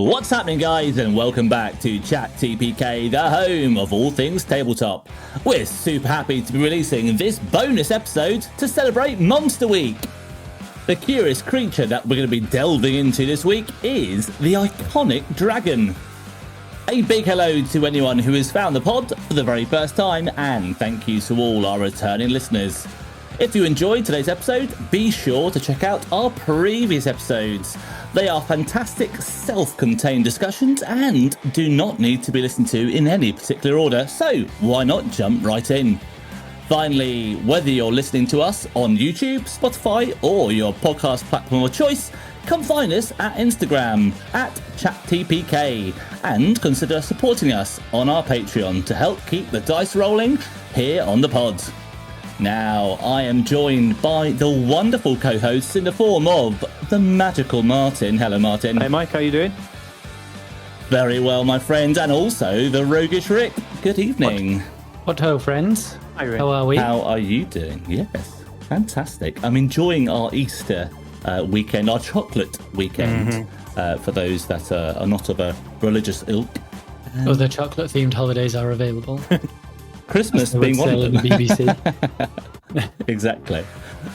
What's happening, guys, and welcome back to Chat TPK, the home of all things tabletop. We're super happy to be releasing this bonus episode to celebrate Monster Week. The curious creature that we're going to be delving into this week is the iconic dragon. A big hello to anyone who has found the pod for the very first time, and thank you to all our returning listeners. If you enjoyed today's episode, be sure to check out our previous episodes. They are fantastic self-contained discussions and do not need to be listened to in any particular order, so why not jump right in? Finally, whether you're listening to us on YouTube, Spotify, or your podcast platform of choice, come find us at Instagram at Chat TPK and consider supporting us on our Patreon to help keep the dice rolling here on the pod. Now, I am joined by the wonderful co-hosts in the form of the magical Martyn. Hello, Martyn. Hey, Mike, how you doing? Very well, my friend, and also the roguish Rick. Good evening. What ho, friends? Hi, Rick. How are we? How are you doing? Yes, fantastic. I'm enjoying our Easter weekend, our chocolate weekend, for those that are not of a religious ilk. Other chocolate-themed holidays are available. Christmas being one of them. The BBC. Exactly.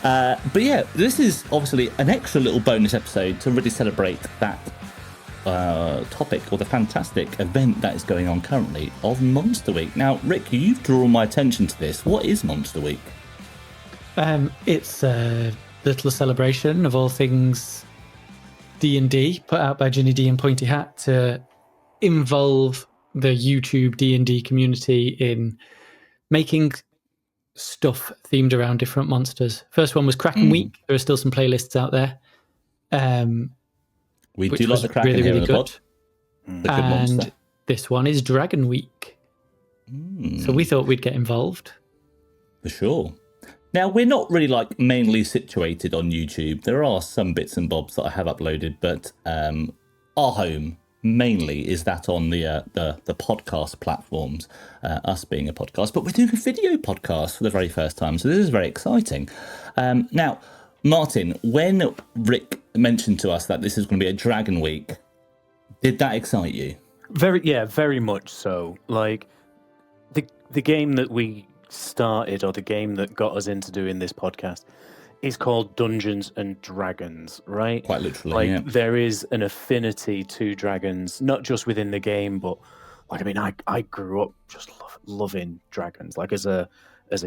But yeah, this is obviously an extra little bonus episode to really celebrate that topic or the fantastic event that is going on currently of Monster Week. Now, Rick, you've drawn my attention to this. What is Monster Week? It's a little celebration of all things D&D, put out by Ginny D and Pointy Hat to involve the YouTube D&D community in making stuff themed around different monsters. First one was Kraken Week. There are still some playlists out there. We do like the Kraken really, here really in the good. pod. The good monster. And this one is Dragon Week. So we thought we'd get involved. For sure. Now, we're not really mainly situated on YouTube. There are some bits and bobs that I have uploaded, but our home mainly is that on the podcast platforms, us being a podcast, but we're doing a video podcast for the very first time, so this is very exciting. Now, Martyn, when Rick mentioned to us that this is going to be a Dragon Week, did that excite you? Very much so. Like the game that we started, or the game that got us into doing this podcast, is called Dungeons and Dragons, right? Quite literally, There is an affinity to dragons, not just within the game, but I grew up just loving dragons. Like as a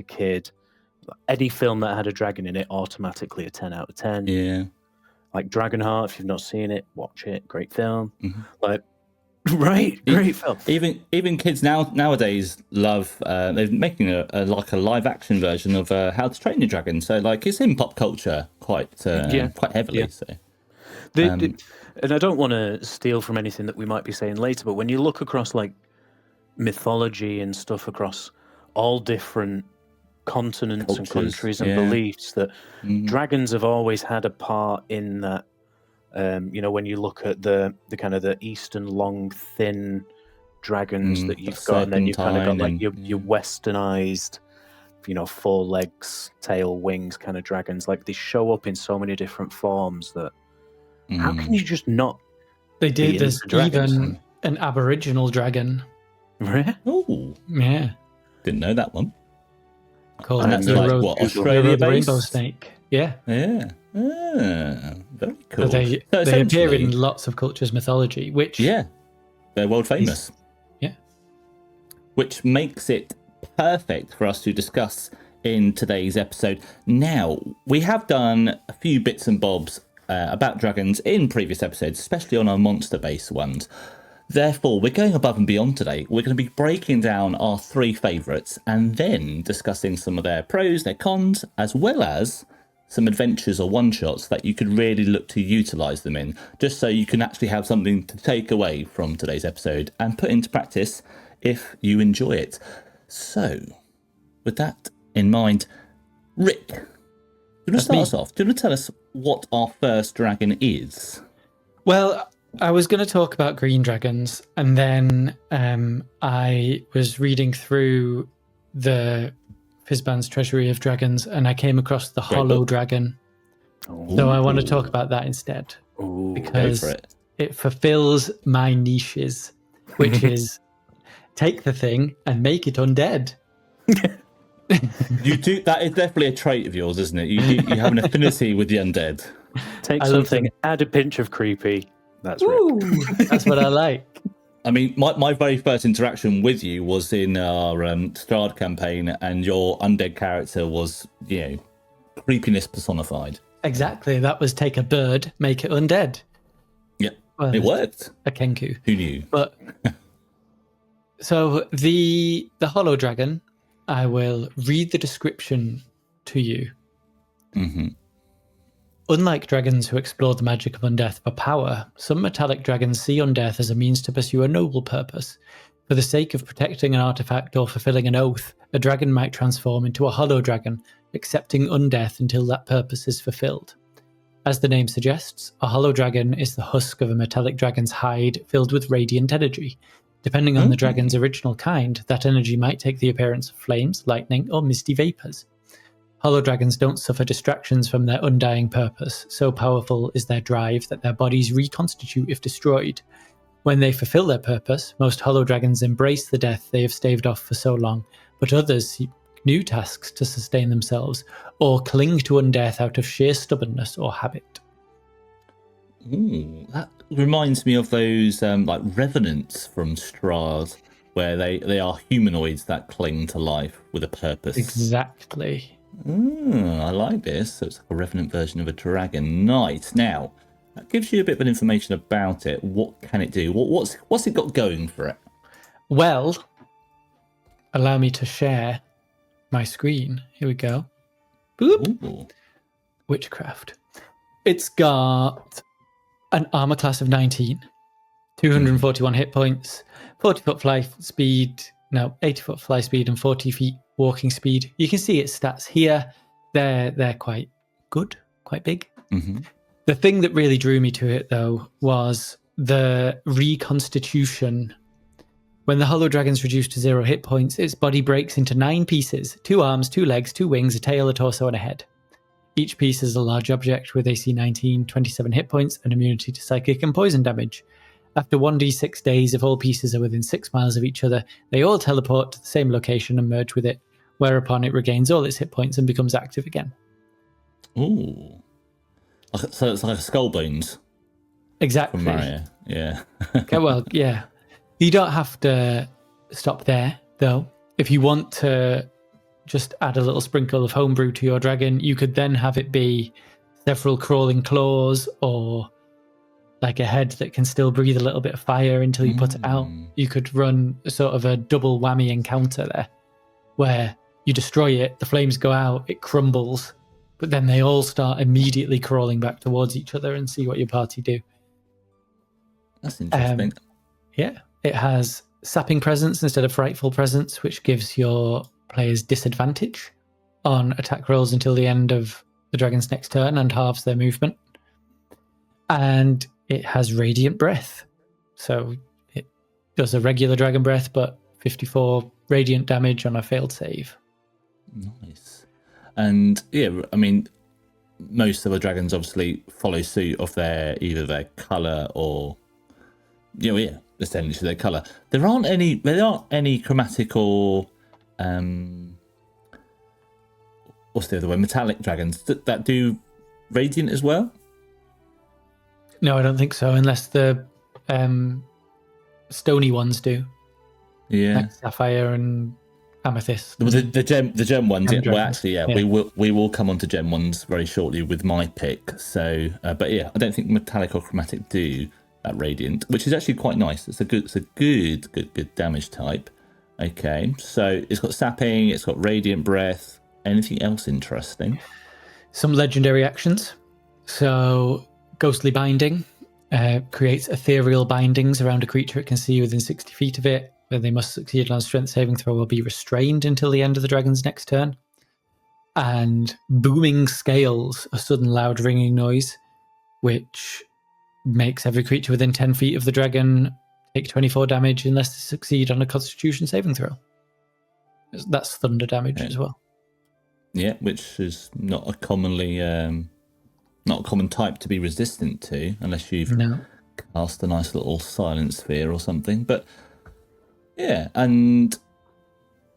kid, any film that had a dragon in it, automatically a 10 out of 10. Yeah. Like Dragonheart, if you've not seen it, watch it. Great film. Great film. Even kids nowadays love. They're making a live action version of How to Train Your Dragon. So it's in pop culture quite heavily. Yeah. So, and I don't want to steal from anything that we might be saying later, but when you look across mythology and stuff across all different continents cultures, and countries and beliefs, that dragons have always had a part in that. When you look at the kind of the eastern long thin dragons that you've got, and then you've kind of got your westernized, 4 legs, tail, wings kind of dragons. Like they show up in so many different forms that how can you just not? They did. There's even an Aboriginal dragon. Really? Oh, yeah. Didn't know that one. Called And that's the Australia based? rainbow snake. Yeah. Yeah. Very cool. So they appear in lots of cultures' mythology, which... Yeah. They're world famous. Yeah. Which makes it perfect for us to discuss in today's episode. Now, we have done a few bits and bobs about dragons in previous episodes, especially on our monster-based ones. Therefore, we're going above and beyond today. We're going to be breaking down our 3 favourites and then discussing some of their pros, their cons, as well as some adventures or one-shots that you could really look to utilise them in, just so you can actually have something to take away from today's episode and put into practice if you enjoy it. So, with that in mind, Rick, do you want to start us off? Do you want to tell us what our first dragon is? Well, I was going to talk about green dragons, and then I was reading through the Fizban's Treasury of Dragons, and I came across the Hollow Dragon. So I want to talk about that instead. Ooh, because go for it. it fulfills my niches, which is take the thing and make it undead. You do. That is definitely a trait of yours, isn't it? You have an affinity with the undead. Take something, add a pinch of creepy. That's Rick. That's what I like. I mean, my very first interaction with you was in our Strahd campaign, and your undead character was, creepiness personified. Exactly. That was take a bird, make it undead. Yeah, it worked. A Kenku. Who knew? But so the Hollow Dragon, I will read the description to you. Mm-hmm. Unlike dragons who explore the magic of undeath for power, some metallic dragons see undeath as a means to pursue a noble purpose. For the sake of protecting an artifact or fulfilling an oath, a dragon might transform into a hollow dragon, accepting undeath until that purpose is fulfilled. As the name suggests, a hollow dragon is the husk of a metallic dragon's hide filled with radiant energy. Depending on the dragon's original kind, that energy might take the appearance of flames, lightning, or misty vapors. Hollow dragons don't suffer distractions from their undying purpose. So powerful is their drive that their bodies reconstitute if destroyed. When they fulfill their purpose, most hollow dragons embrace the death they have staved off for so long, but others seek new tasks to sustain themselves, or cling to undeath out of sheer stubbornness or habit. Ooh, that reminds me of those revenants from Strahd, where they are humanoids that cling to life with a purpose. Exactly. I like this. So it's like a revenant version of a dragon. Nice. Now, that gives you a bit of information about it. What can it do? What's it got going for it? Well, allow me to share my screen. Here we go. Boop. Ooh. Witchcraft. It's got an armor class of 19, 241 hit points, 80-foot fly speed, and 40 feet walking speed. You can see its stats here. They're quite good, quite big. Mm-hmm. The thing that really drew me to it, though, was the reconstitution. When the Hollow Dragon's reduced to 0 hit points, its body breaks into 9 pieces: 2 arms, 2 legs, 2 wings, a tail, a torso, and a head. Each piece is a large object with AC 19, 27 hit points, and immunity to psychic and poison damage. After 1d6 days, if all pieces are within 6 miles of each other, they all teleport to the same location and merge with it, whereupon it regains all its hit points and becomes active again. Ooh. So it's like a skull bones. Exactly. From Mario. Yeah. Okay, well, yeah. You don't have to stop there, though. If you want to just add a little sprinkle of homebrew to your dragon, you could then have it be several crawling claws, or like a head that can still breathe a little bit of fire until you put it out. You could run a sort of a double whammy encounter there, where you destroy it, the flames go out, it crumbles, but then they all start immediately crawling back towards each other, and see what your party do. That's interesting. Yeah, it has sapping presence instead of frightful presence, which gives your players disadvantage on attack rolls until the end of the dragon's next turn and halves their movement. And it has radiant breath, so it does a regular dragon breath, but 54 radiant damage on a failed save. Nice. And yeah, I mean, most of the dragons obviously follow suit of either their colour or essentially their colour. There aren't any chromatic or what's the other way? Metallic dragons that do radiant as well? No, I don't think so, unless the stony ones do. Yeah, like sapphire and amethyst. The gem ones. Yeah, well, actually, yeah, yeah. we will come on to gem ones very shortly with my pick. So, but yeah, I don't think metallic or chromatic do that radiant, which is actually quite nice. It's a good damage type. Okay, so it's got sapping, it's got radiant breath. Anything else interesting? Some legendary actions. So, ghostly binding creates ethereal bindings around a creature it can see within 60 feet of it, where they must succeed on a strength saving throw or be restrained until the end of the dragon's next turn. And booming scales, a sudden loud ringing noise, which makes every creature within 10 feet of the dragon take 24 damage unless they succeed on a constitution saving throw. That's thunder damage as well. Yeah, which is not a common type to be resistant to, unless you've cast a nice little silent sphere or something. But yeah, and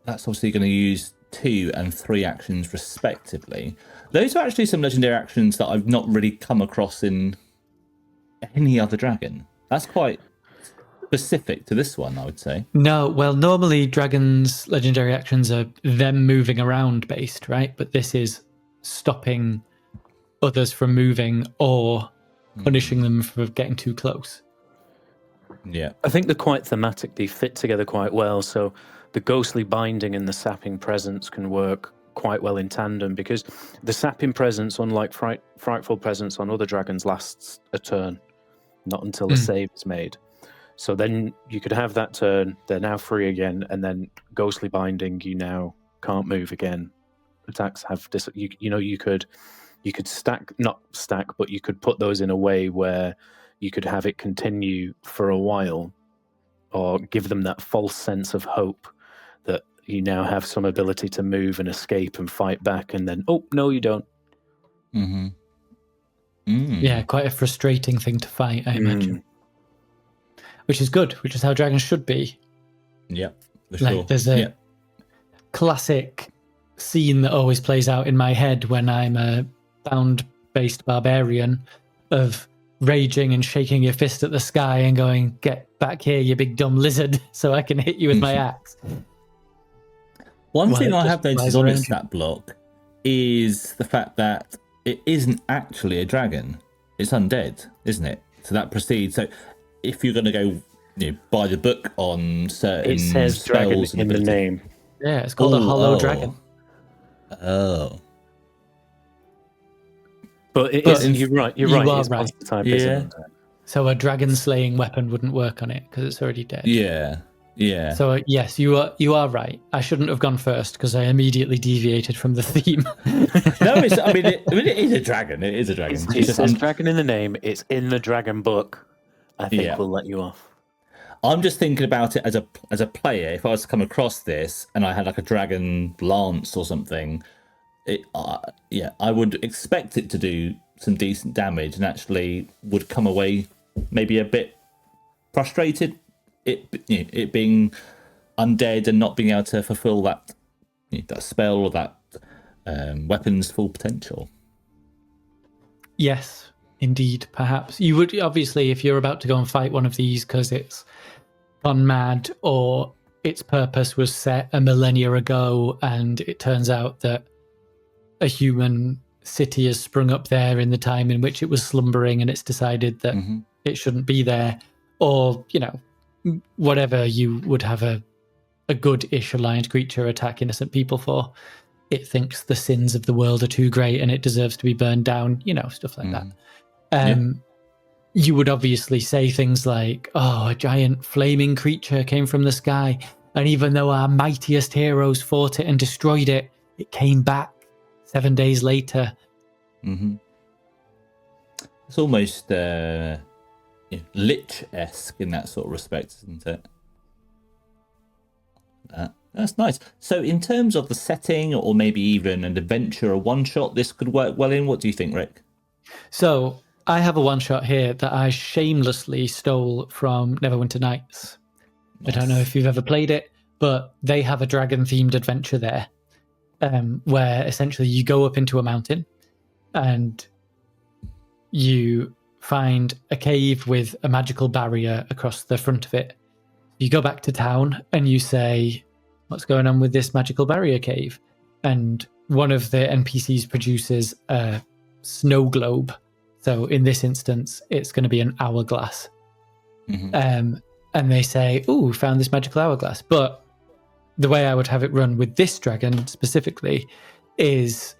that's obviously going to use 2 and 3 actions respectively. Those are actually some legendary actions that I've not really come across in any other dragon. That's quite specific to this one, I would say. No, well, normally dragons' legendary actions are them moving around based, right? But this is stopping others from moving or punishing them for getting too close. Yeah. I think they're quite thematic. They fit together quite well. So the ghostly binding and the sapping presence can work quite well in tandem, because the sapping presence, unlike frightful presence on other dragons, lasts a turn, not until a save is made. So then you could have that turn, they're now free again, and then ghostly binding, you now can't move again. Attacks have you could stack, not stack, but you could put those in a way where you could have it continue for a while, or give them that false sense of hope that you now have some ability to move and escape and fight back, and then, oh, no, you don't. Mm-hmm. Mm. Yeah, quite a frustrating thing to fight, I imagine. Which is good, which is how dragons should be. Yeah, for sure. There's a classic scene that always plays out in my head when I'm a bound-based barbarian of raging and shaking your fist at the sky and going, "Get back here, you big dumb lizard, so I can hit you with my axe." One thing I have noticed on its stat block is the fact that it isn't actually a dragon. It's undead, isn't it? So that proceeds. So if you're going to go by the book on certain it says dragon in the name. Yeah, it's called a hollow dragon. Oh. But you're right. You are right. Yeah. So a dragon slaying weapon wouldn't work on it because it's already dead. Yeah. Yeah. So yes, you are right. I shouldn't have gone first because I immediately deviated from the theme. No, it is a dragon. It is a dragon. It says dragon in the name. It's in the dragon book. I think we'll let you off. I'm just thinking about it as a player. If I was to come across this and I had like a dragon lance or something, I would expect it to do some decent damage and actually would come away maybe a bit frustrated. It being undead and not being able to fulfill that spell or that weapon's full potential. Yes, indeed. Perhaps you would, obviously, if you're about to go and fight one of these because it's gone mad or its purpose was set a millennia ago and it turns out that a human city has sprung up there in the time in which it was slumbering and it's decided that it shouldn't be there, or whatever you would have a good-ish aligned creature attack innocent people for. It thinks the sins of the world are too great and it deserves to be burned down, stuff like that. You would obviously say things like, "Oh, a giant flaming creature came from the sky, and even though our mightiest heroes fought it and destroyed it, it came back 7 days later." It's almost Lich-esque in that sort of respect, isn't it? That's nice. So in terms of the setting, or maybe even an adventure or one-shot this could work well in, what do you think, Rick? So I have a one-shot here that I shamelessly stole from Neverwinter Nights. Nice. I don't know if you've ever played it, but they have a dragon-themed adventure there, where essentially you go up into a mountain and you find a cave with a magical barrier across the front of it. You go back to town and you say, "What's going on with this magical barrier cave?" And one of the NPCs produces a snow globe. So in this instance, it's going to be an hourglass. And they say, "Oh, we found this magical hourglass." But the way I would have it run with this dragon specifically is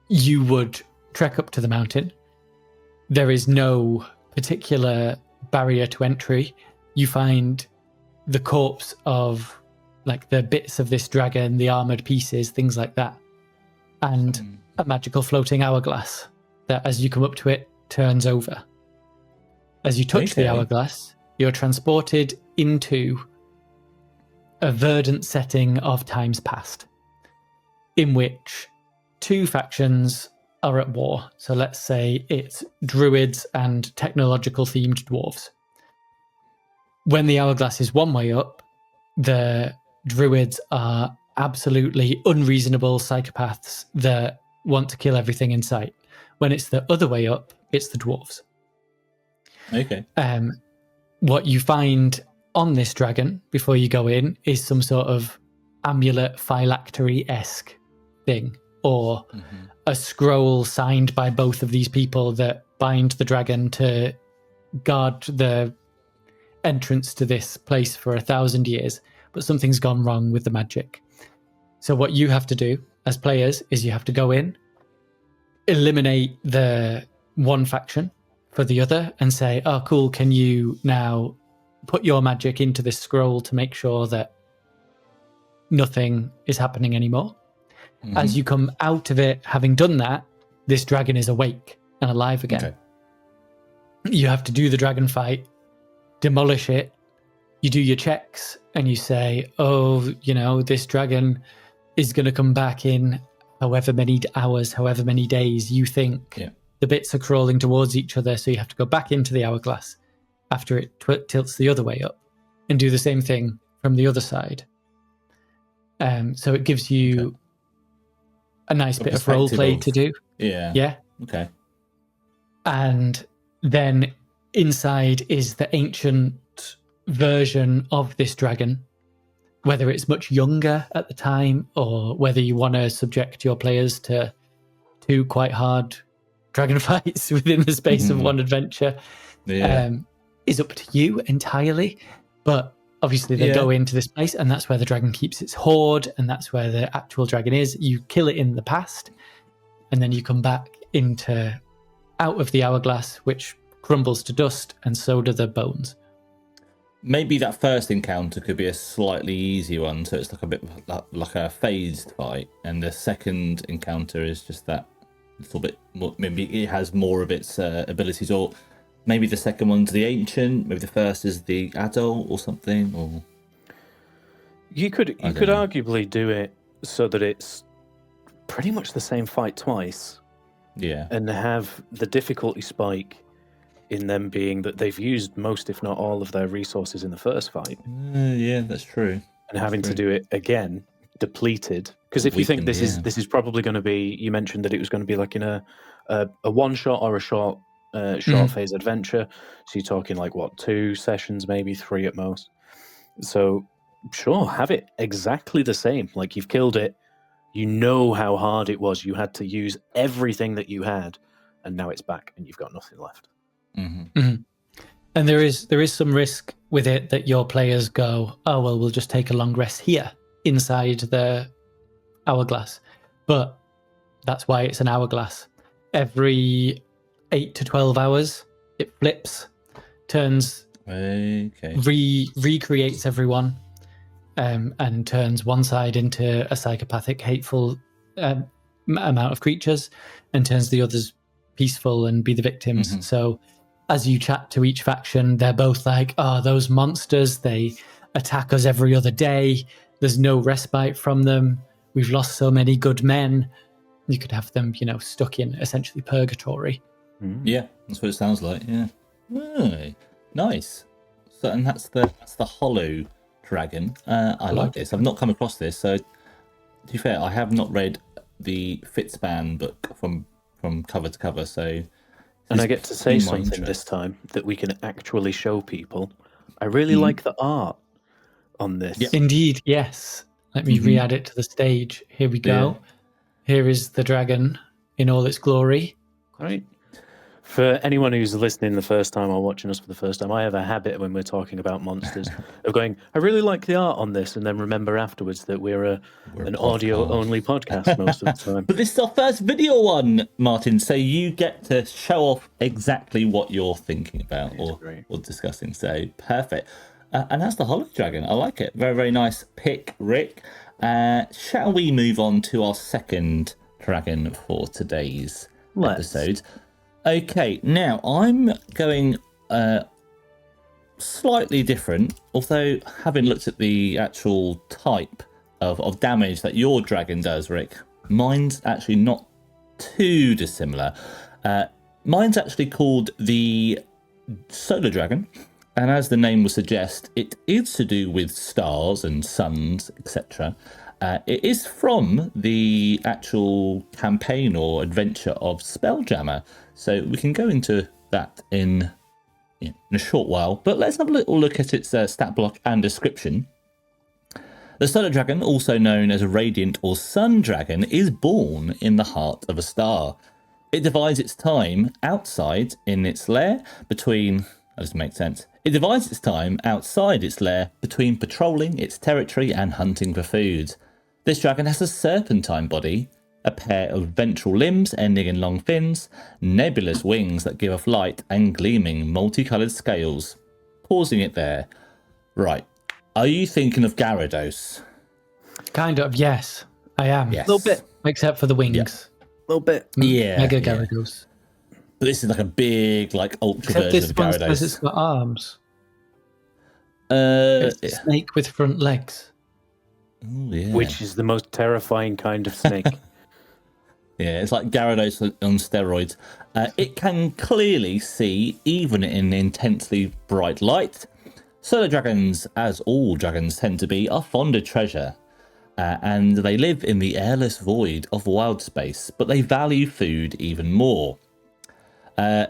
you would trek up to the mountain. There is no particular barrier to entry. You find the corpse of like the bits of this dragon, the armored pieces, things like that, and a magical floating hourglass that as you come up to it turns over. As you touch the hourglass, you're transported into a verdant setting of times past, in which two factions are at war. So let's say it's druids and technological themed dwarves. When the hourglass is one way up, the druids are absolutely unreasonable psychopaths that want to kill everything in sight. When it's the other way up, it's the dwarves. Okay. What you find on this dragon before you go in is some sort of amulet phylactery-esque thing, or a scroll signed by both of these people that bind the dragon to guard the entrance to this place for 1,000 years, but something's gone wrong with the magic. So what you have to do as players is you have to go in, eliminate the one faction for the other, and say, oh cool, can you now put your magic into this scroll to make sure that nothing is happening anymore. As you come out of it, having done that, this dragon is awake and alive again. Okay. You have to do the dragon fight, demolish it. You do your checks and you say, oh, you know, this dragon is going to come back in however many hours, however many days. You think the bits are crawling towards each other, so you have to go back into the hourglass after it tilts the other way up and do the same thing from the other side. So it gives you a nice bit of role play to do. Yeah. Okay. And then inside is the ancient version of this dragon, whether it's much younger at the time or whether you want to subject your players to 2 quite hard dragon fights within the space of one adventure, is up to you entirely. But obviously they go into this place and that's where the dragon keeps its hoard and that's where the actual dragon is. You kill it in the past and then you come back out of the hourglass, which crumbles to dust, and so do the bones. Maybe that first encounter could be a slightly easier one, so it's like a bit like a phased fight, and the second encounter is just that little bit more, maybe it has more of its abilities, or maybe the second one's the ancient, maybe the first is the adult or something. Or you could arguably do it so that it's pretty much the same fight twice. Yeah. And have the difficulty spike in them being that they've used most, if not all, of their resources in the first fight. Yeah, that's true. And having to do it again, depleted. Because if you think this is probably going to be, you mentioned that it was going to be like in a one shot or a short phase adventure. So you're talking like 2 sessions, maybe 3 at most. So sure, have it exactly the same. Like you've killed it. You know how hard it was. You had to use everything that you had, and now it's back, and you've got nothing left. And there is some risk with it that your players go, oh well, we'll just take a long rest here inside the hourglass. But that's why it's an hourglass. Every 8 to 12 hours, it flips, turns, recreates everyone. And turns one side into a psychopathic, hateful amount of creatures and turns the others peaceful and be the victims. So as you chat to each faction, they're both like, oh, those monsters, they attack us every other day. There's no respite from them. We've lost so many good men. You could have them, stuck in essentially purgatory. Yeah, that's what it sounds like. Yeah. Oh, nice. So, and that's the hollow dragon. I like this. I've not come across this, so to be fair, I have not read the Fitzban book from cover to cover, so and I get to say something this time that we can actually show people. I really like the art on this. Yeah. Indeed, yes. Let me re-add it to the stage. Here we go. Here is the dragon in all its glory. Great. For anyone who's listening the first time or watching us for the first time, I have a habit when we're talking about monsters of going, I really like the art on this, and then remember afterwards that we're an audio-only podcast most of the time. But this is our first video one, Martin, so you get to show off exactly what you're thinking about or discussing. So, perfect. And that's the Hollow Dragon. I like it. Very, very nice pick, Rick. Shall we move on to our second dragon for today's episode? Okay, now I'm going slightly different, although having looked at the actual type of damage that your dragon does, Rick, mine's actually not too dissimilar. Mine's actually called the Solar Dragon, and as the name would suggest, it is to do with stars and suns, etc. It is from the actual campaign or adventure of Spelljammer, so we can go into that in a short while. But let's have a little look at its stat block and description. The Solar Dragon, also known as a Radiant or Sun Dragon, is born in the heart of a star. It divides its time outside in its lair between... That doesn't make sense. It divides its time outside its lair between patrolling its territory and hunting for food. This dragon has a serpentine body, a pair of ventral limbs ending in long fins, nebulous wings that give off light, and gleaming multicoloured scales. Pausing it there. Right. Are you thinking of Gyarados? Kind of, yes. I am. Yes. A little bit. Except for the wings. A little bit. Yeah. Mega Gyarados. But this is like a big, like, ultra Except version this of one Gyarados. says it's got arms. It's a snake with front legs. Ooh, yeah. Which is the most terrifying kind of snake. Yeah, it's like Gyarados on steroids. It can clearly see, even in intensely bright light. Solar dragons, as all dragons tend to be, are fond of treasure. And they live in the airless void of wild space, but they value food even more.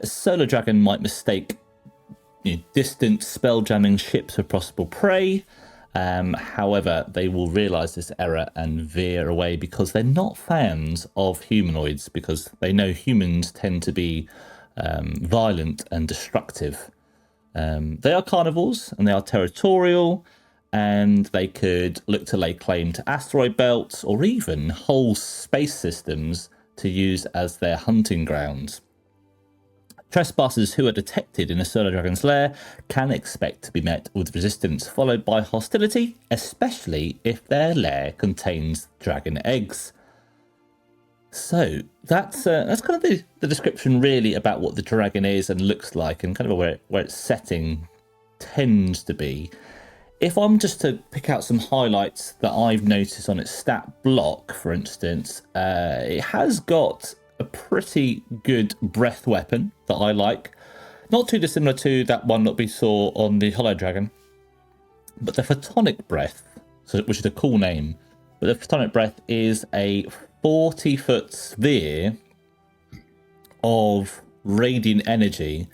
Solar dragon might mistake distant spell-jamming ships for possible prey. However, they will realise this error and veer away because they're not fans of humanoids, because they know humans tend to be violent and destructive. They are carnivores and they are territorial, and they could look to lay claim to asteroid belts or even whole space systems to use as their hunting grounds. Trespassers who are detected in a Solar Dragon's lair can expect to be met with resistance followed by hostility, especially if their lair contains dragon eggs. So that's kind of the description really about what the dragon is and looks like, and kind of where its setting tends to be. If I'm just to pick out some highlights that I've noticed on its stat block, for instance, it has got a pretty good breath weapon that I like. Not too dissimilar to that one that we saw on the Hollow Dragon. But the Photonic Breath, which is a cool name, but the Photonic Breath is a 40-foot sphere of radiant energy,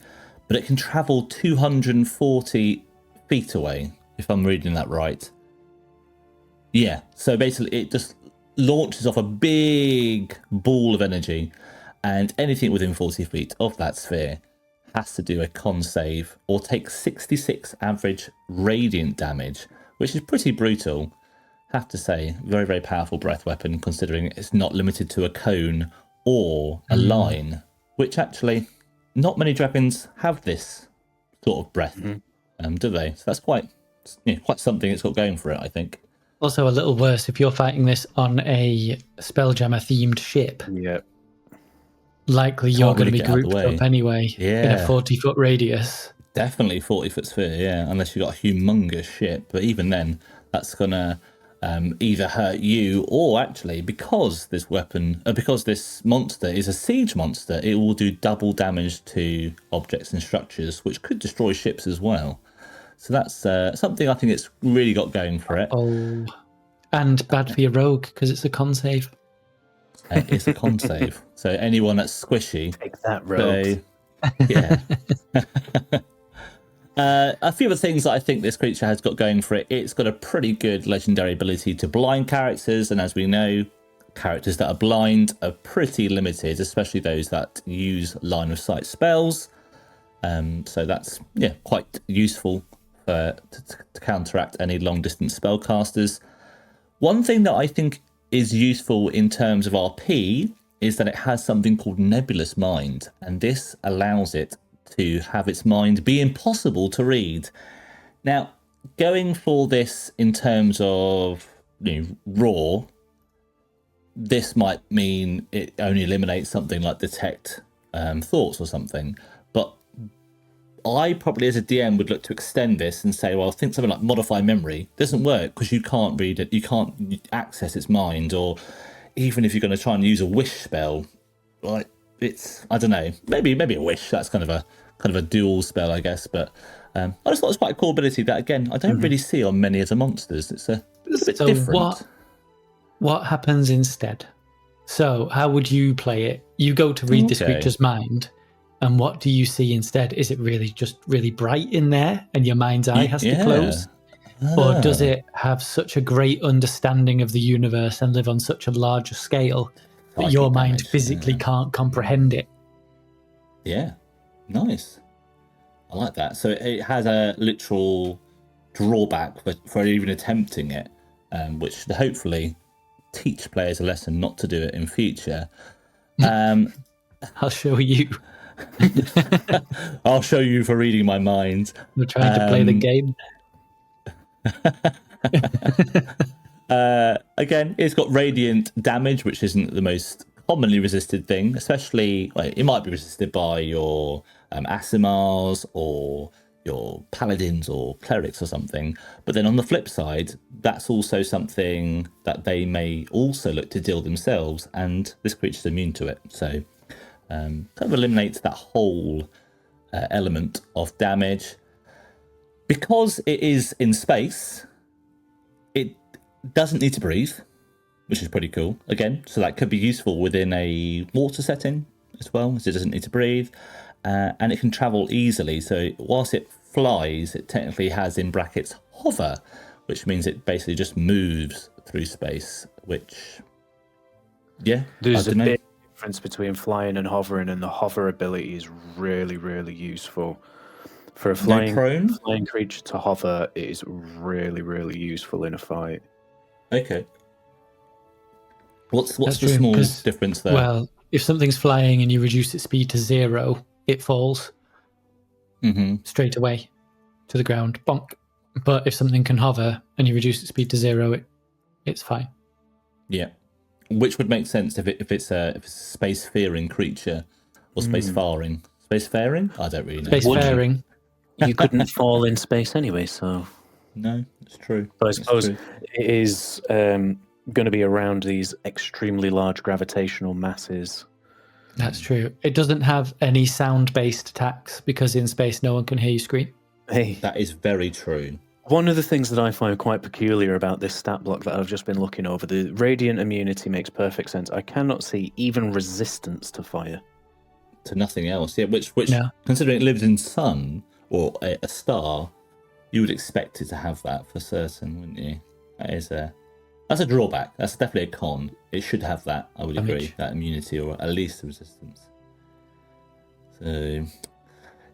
but it can travel 240 feet away, if I'm reading that right. Yeah, so basically it just launches off a big ball of energy, and anything within 40 feet of that sphere has to do a con save or take 66 average radiant damage, which is pretty brutal. Have to say, very, very powerful breath weapon, considering it's not limited to a cone or a line, which actually not many dragons have this sort of breath, do they? So that's quite something it's got going for it, I think. Also a little worse if you're fighting this on a Spelljammer themed ship. Yeah. Likely you're going to be get out of the grouped way. up anyway in a 40-foot radius. Definitely 40-foot sphere, yeah, unless you've got a humongous ship. But even then, that's going to either hurt you, or actually, because this monster is a siege monster, it will do double damage to objects and structures, which could destroy ships as well. So that's something I think it's really got going for it. Oh, and bad for your rogue because it's a con save. It's a con save. So anyone that's squishy, Take that, rogue. Yeah. A few of the things that I think this creature has got going for it, it's got a pretty good legendary ability to blind characters, and as we know, characters that are blind are pretty limited, especially those that use line of sight spells. So that's quite useful to counteract any long distance spellcasters. One thing that I think is useful in terms of RP is that it has something called Nebulous Mind, and this allows it to have its mind be impossible to read. Now, going for this in terms of raw, this might mean it only eliminates something like detect thoughts or something, but I probably as a DM would look to extend this and say, well, I think something like modify memory doesn't work because you can't read it, you can't access its mind, or even if you're going to try and use a wish spell, like it's, I don't know, maybe a wish. That's kind of a dual spell, I guess. But I just thought it was quite a cool ability that, again, I don't really see on many of the monsters. It's a little bit different. What happens instead? So how would you play it? You go to read this creature's mind, and what do you see instead? Is it really just really bright in there and your mind's eye has to close? Or does it have such a great understanding of the universe and live on such a larger scale that your mind physically can't comprehend it? Yeah, nice. I like that. So it has a literal drawback for even attempting it, which should hopefully teach players a lesson not to do it in future. I'll show you. I'll show you for reading my mind. We're trying to play the game. Again, it's got radiant damage, which isn't the most commonly resisted thing, especially it might be resisted by your Asimars or your paladins or clerics or something. But then on the flip side, that's also something that they may also look to deal themselves, and this creature's immune to it. So kind of eliminates that whole element of damage. Because it is in space, it doesn't need to breathe, which is pretty cool. Again, so that could be useful within a water setting as well, as it doesn't need to breathe. And it can travel easily. So whilst it flies, it technically has, in brackets, hover, which means it basically just moves through space, which, there's a big difference between flying and hovering, and the hover ability is really, really useful. For a flying creature to hover, it is really, really useful in a fight. Okay. What's the small difference there? Well, if something's flying and you reduce its speed to 0, it falls straight away to the ground. Bonk. But if something can hover and you reduce its speed to 0, it's fine. Yeah. Which would make sense if it's a space-faring creature or space-faring. Space-faring? I don't really know. Space-faring. You couldn't fall in space anyway, so... No, it's true. But I suppose it is going to be around these extremely large gravitational masses. That's true. It doesn't have any sound-based attacks, because in space no one can hear you scream. Hey, that is very true. One of the things that I find quite peculiar about this stat block that I've just been looking over, the radiant immunity makes perfect sense. I cannot see even resistance to fire. To nothing else, which considering it lives in sun... or a star, you would expect it to have that for certain, wouldn't you? That's a drawback. That's definitely a con. It should have that, I would agree, that immunity or at least the resistance. So,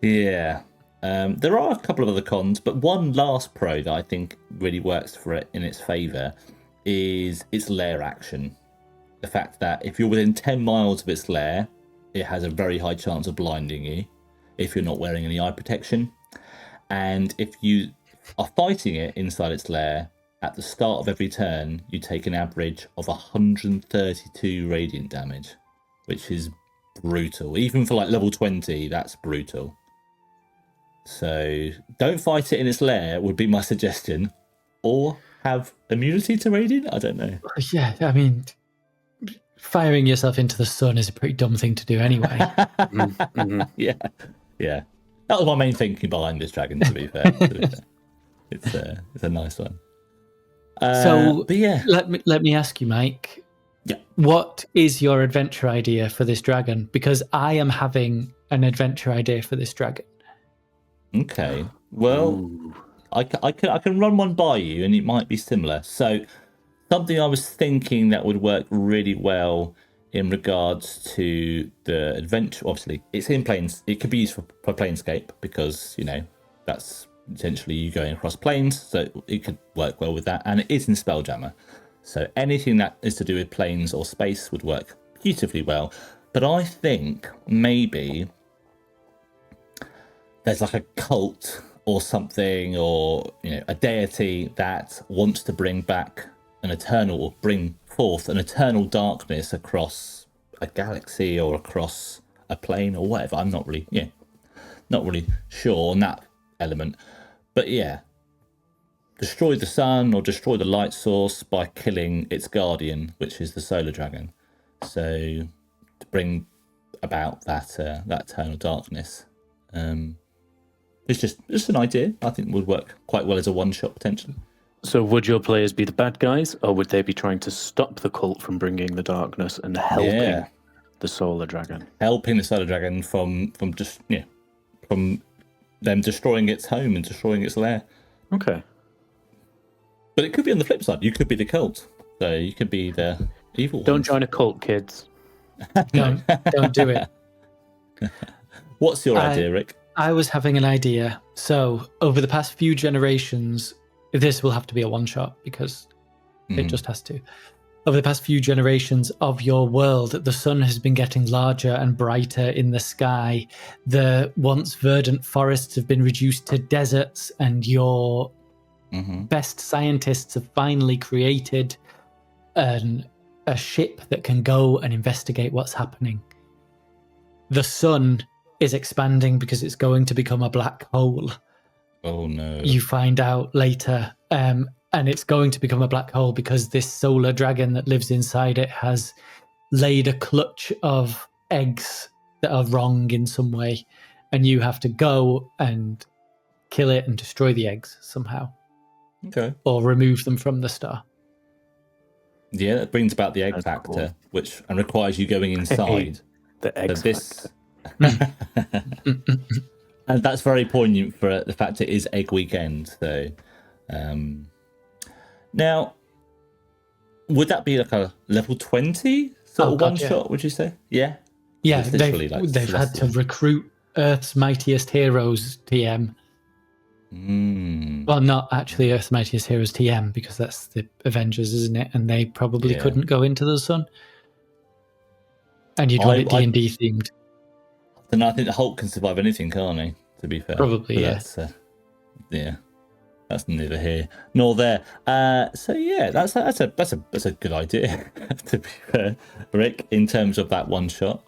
yeah. There are a couple of other cons, but one last pro that I think really works for it in its favour is its lair action. The fact that if you're within 10 miles of its lair, it has a very high chance of blinding you if you're not wearing any eye protection. And if you are fighting it inside its lair, at the start of every turn, you take an average of 132 radiant damage, which is brutal. Even for level 20, that's brutal. So don't fight it in its lair would be my suggestion. Or have immunity to radiant? I don't know. Yeah, I mean, firing yourself into the sun is a pretty dumb thing to do anyway. Yeah. That was my main thinking behind this dragon, to be fair. It's a nice one. But yeah. Let me ask you, Mike. Yeah. What is your adventure idea for this dragon? Because I am having an adventure idea for this dragon. Okay. Well, I can run one by you, and it might be similar. So, something I was thinking that would work really well in regards to the adventure. Obviously, it's in planes. It could be used for Planescape because, that's essentially you going across planes. So it could work well with that. And it is in Spelljammer. So anything that is to do with planes or space would work beautifully well. But I think maybe there's a cult or something, or a deity that wants to bring forth an eternal darkness across a galaxy or across a plane or whatever. I'm not really sure on that element. But yeah, destroy the sun or destroy the light source by killing its guardian, which is the solar dragon. So to bring about that eternal darkness. It's just an idea. I think would work quite well as a one-shot potentially. So would your players be the bad guys, or would they be trying to stop the cult from bringing the darkness and helping the solar dragon? Helping the solar dragon from them destroying its home and destroying its lair. Okay. But it could be on the flip side. You could be the cult. So you could be the evil Don't ones. join a cult, kids. Don't do it. What's your idea, Rick? I was having an idea. So over the past few generations, this will have to be a one-shot because it just has to. Over the past few generations of your world, the sun has been getting larger and brighter in the sky. The once verdant forests have been reduced to deserts, and your best scientists have finally created a ship that can go and investigate what's happening. The sun is expanding because it's going to become a black hole. Oh no. You find out later. And it's going to become a black hole because this solar dragon that lives inside it has laid a clutch of eggs that are wrong in some way. And you have to go and kill it and destroy the eggs somehow. Okay. Or remove them from the star. Yeah, that brings about the egg factor, which requires you going inside. The egg factor. And that's very poignant for the fact it is Egg Weekend. So, now, would that be like a level 20 sort of one shot? Would you say? Yeah. Yeah, they've had to recruit Earth's mightiest heroes TM. Well, not actually Earth's mightiest heroes TM because that's the Avengers, isn't it? And they probably couldn't go into the sun. And you'd want it D&D themed. Then I think the Hulk can survive anything, can't he? To be fair, probably, yeah. That's neither here nor there. So yeah, that's a good idea. To be fair, Rick, in terms of that one shot,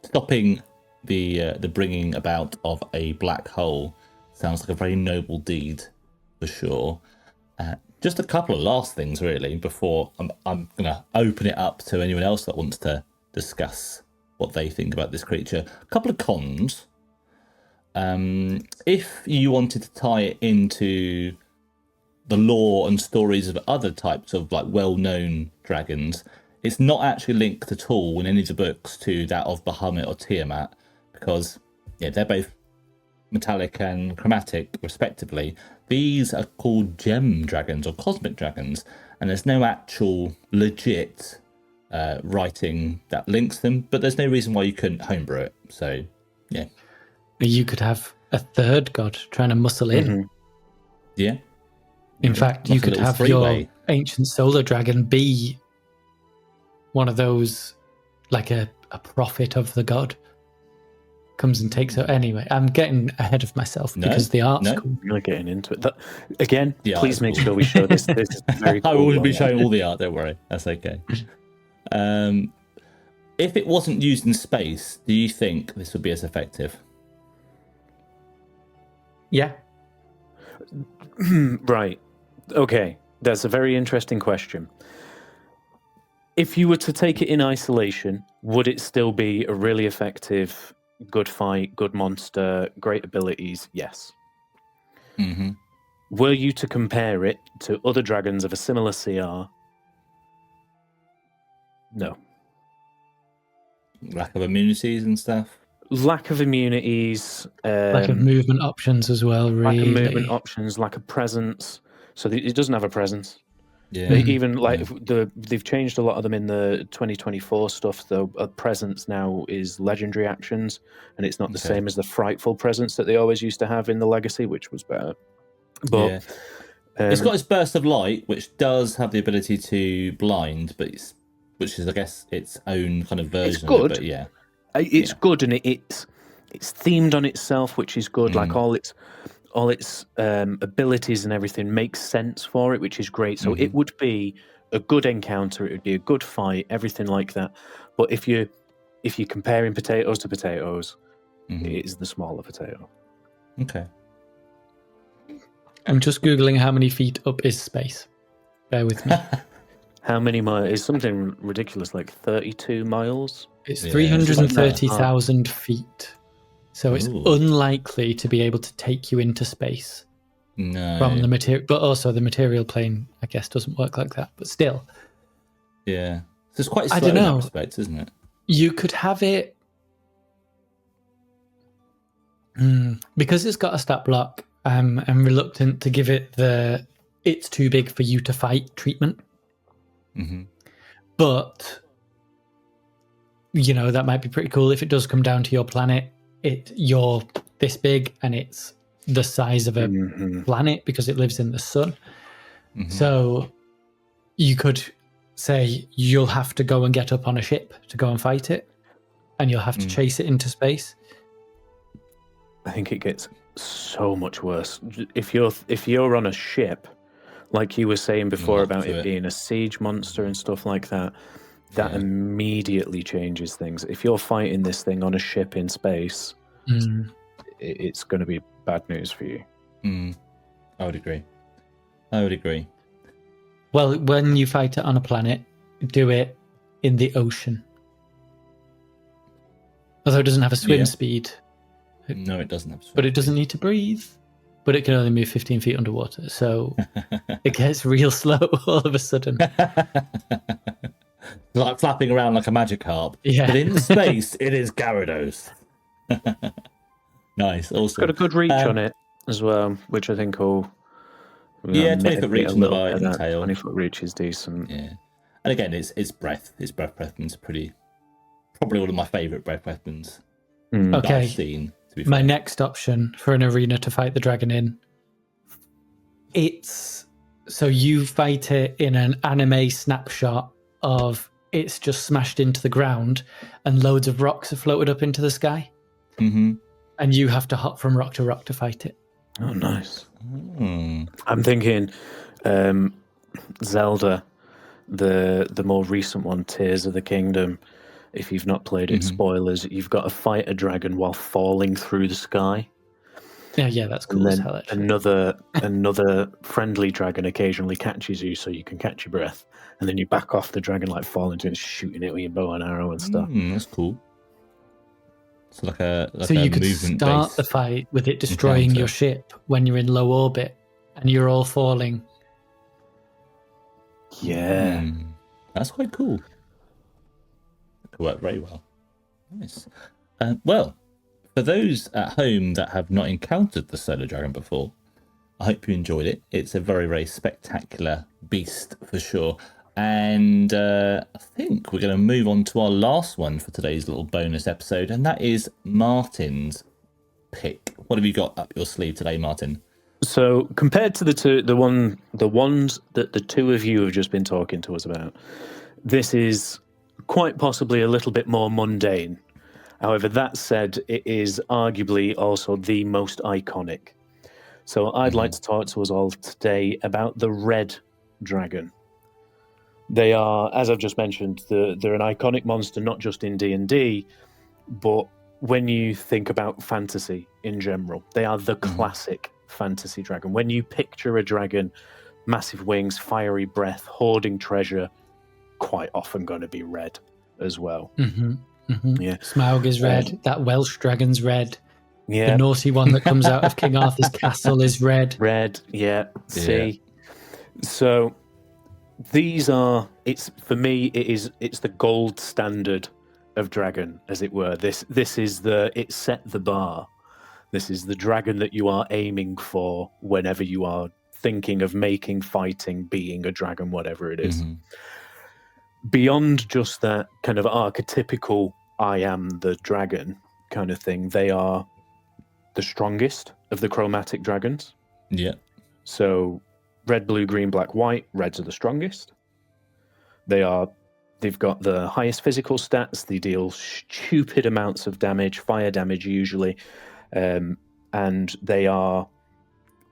stopping the bringing about of a black hole sounds like a very noble deed for sure. Just a couple of last things really before I'm gonna open it up to anyone else that wants to discuss what they think about this creature. A couple of cons. If you wanted to tie it into the lore and stories of other types of like well-known dragons, it's not actually linked at all in any of the books to that of Bahamut or Tiamat, because they're both metallic and chromatic respectively. These are called gem dragons or cosmic dragons, and there's no actual legit writing that links them, but there's no reason why you couldn't homebrew it. So yeah, you could have a third god trying to muscle in. Yeah, in fact, you could have your ancient solar dragon be one of those, like a prophet of the god comes and takes it. Anyway, I'm getting ahead of myself because the art's cool. Really getting into it. Again, please make sure we show this. This is very cool. I will be showing all the art, don't worry. That's okay. If it wasn't used in space, do you think this would be as effective? Yeah. Right. Okay. That's a very interesting question. If you were to take it in isolation, would it still be a really effective, good fight, good monster, great abilities? Yes. Were you to compare it to other dragons of a similar CR? No. Lack of immunities and stuff? Lack of immunities. Lack of movement options as well, really. Lack of movement options, lack of presence. So it doesn't have a presence. Yeah. Even they've changed a lot of them in the 2024 stuff, though. A presence now is legendary actions, and it's not the same as the frightful presence that they always used to have in the Legacy, which was better. But it's got its burst of light, which does have the ability to blind, which is, I guess, its own kind of version. It's good. Of it, but it's good, and it's themed on itself, which is good. Like all its abilities and everything makes sense for it, which is great. So it would be a good encounter. It would be a good fight, everything like that. But if you're comparing potatoes to potatoes, it is the smaller potato. Okay. I'm just Googling how many feet up is space. Bear with me. How many miles? It's something ridiculous, like 32 miles. It's Yeah, 330,000 feet. So it's Ooh. unlikely to be able to take you into space No. from the material. But also the material plane, I guess, doesn't work like that. But still. Yeah. So it's quite slow I don't in that know. respect, isn't it? You could have it... because it's got a stat block, I'm reluctant to give it the "it's too big for you to fight" treatment. Mm-hmm. But that might be pretty cool if it does come down to your planet. You're this big and it's the size of a planet because it lives in the sun. Mm-hmm. So you could say you'll have to go and get up on a ship to go and fight it, and you'll have to chase it into space. I think it gets so much worse if you're on a ship, like you were saying before about it being a siege monster and stuff like that. That immediately changes things. If you're fighting this thing on a ship in space, it's going to be bad news for you. I would agree. Well, when you fight it on a planet, do it in the ocean. Although it doesn't have a swim speed. No, it doesn't have swim But it doesn't need to breathe. But it can only move 15 feet underwater, so it gets real slow all of a sudden. Like flapping around like a magic harp. Yeah. But in space, it is Gyarados. Nice, awesome. It's got a good reach on it as well, which I think will... 20-foot reach on the bite and the tail. 20-foot reach is decent. Yeah. And again, it's breath. Its breath weapons probably one of my favourite breath weapons that I've seen. My next option for an arena to fight the dragon in, so you fight it in an anime snapshot of it's just smashed into the ground and loads of rocks are floated up into the sky. Mm-hmm. And you have to hop from rock to rock to fight it. Oh, nice. I'm thinking Zelda, the more recent one, Tears of the Kingdom. If you've not played it, spoilers, you've got to fight a dragon while falling through the sky. Yeah, that's cool as hell, actually. Another friendly dragon occasionally catches you so you can catch your breath. And then you back off the dragon, like falling into it and shooting it with your bow and arrow and stuff. That's cool. So you could start the fight with it destroying your ship when you're in low orbit and you're all falling. Yeah. That's quite cool. It could work very well. Nice. Well, for those at home that have not encountered the Solar Dragon before, I hope you enjoyed it. It's a very, very spectacular beast for sure. And I think we're going to move on to our last one for today's little bonus episode, and that is Martyn's pick. What have you got up your sleeve today, Martyn? So compared to the ones that the two of you have just been talking to us about, this is quite possibly a little bit more mundane. However, that said, it is arguably also the most iconic. So I'd like to talk to us all today about the Red Dragon. They are, as I've just mentioned, they're an iconic monster, not just in D&D, but when you think about fantasy in general. They are the classic fantasy dragon. When you picture a dragon, massive wings, fiery breath, hoarding treasure, quite often going to be red as well. Yeah. Smaug is red. That Welsh dragon's red. Yeah. The naughty one that comes out of King Arthur's castle is red. Red, yeah. See? So these are, for me, it's the gold standard of dragon, as it were. This is it set the bar. This is the dragon that you are aiming for whenever you are thinking of making, fighting, being a dragon, whatever it is. Beyond just that kind of archetypical I am the dragon kind of thing, they are the strongest of the chromatic dragons. Yeah. So red, blue, green, black, white, reds are the strongest. They've got the highest physical stats. They deal stupid amounts of damage, fire damage usually. And they are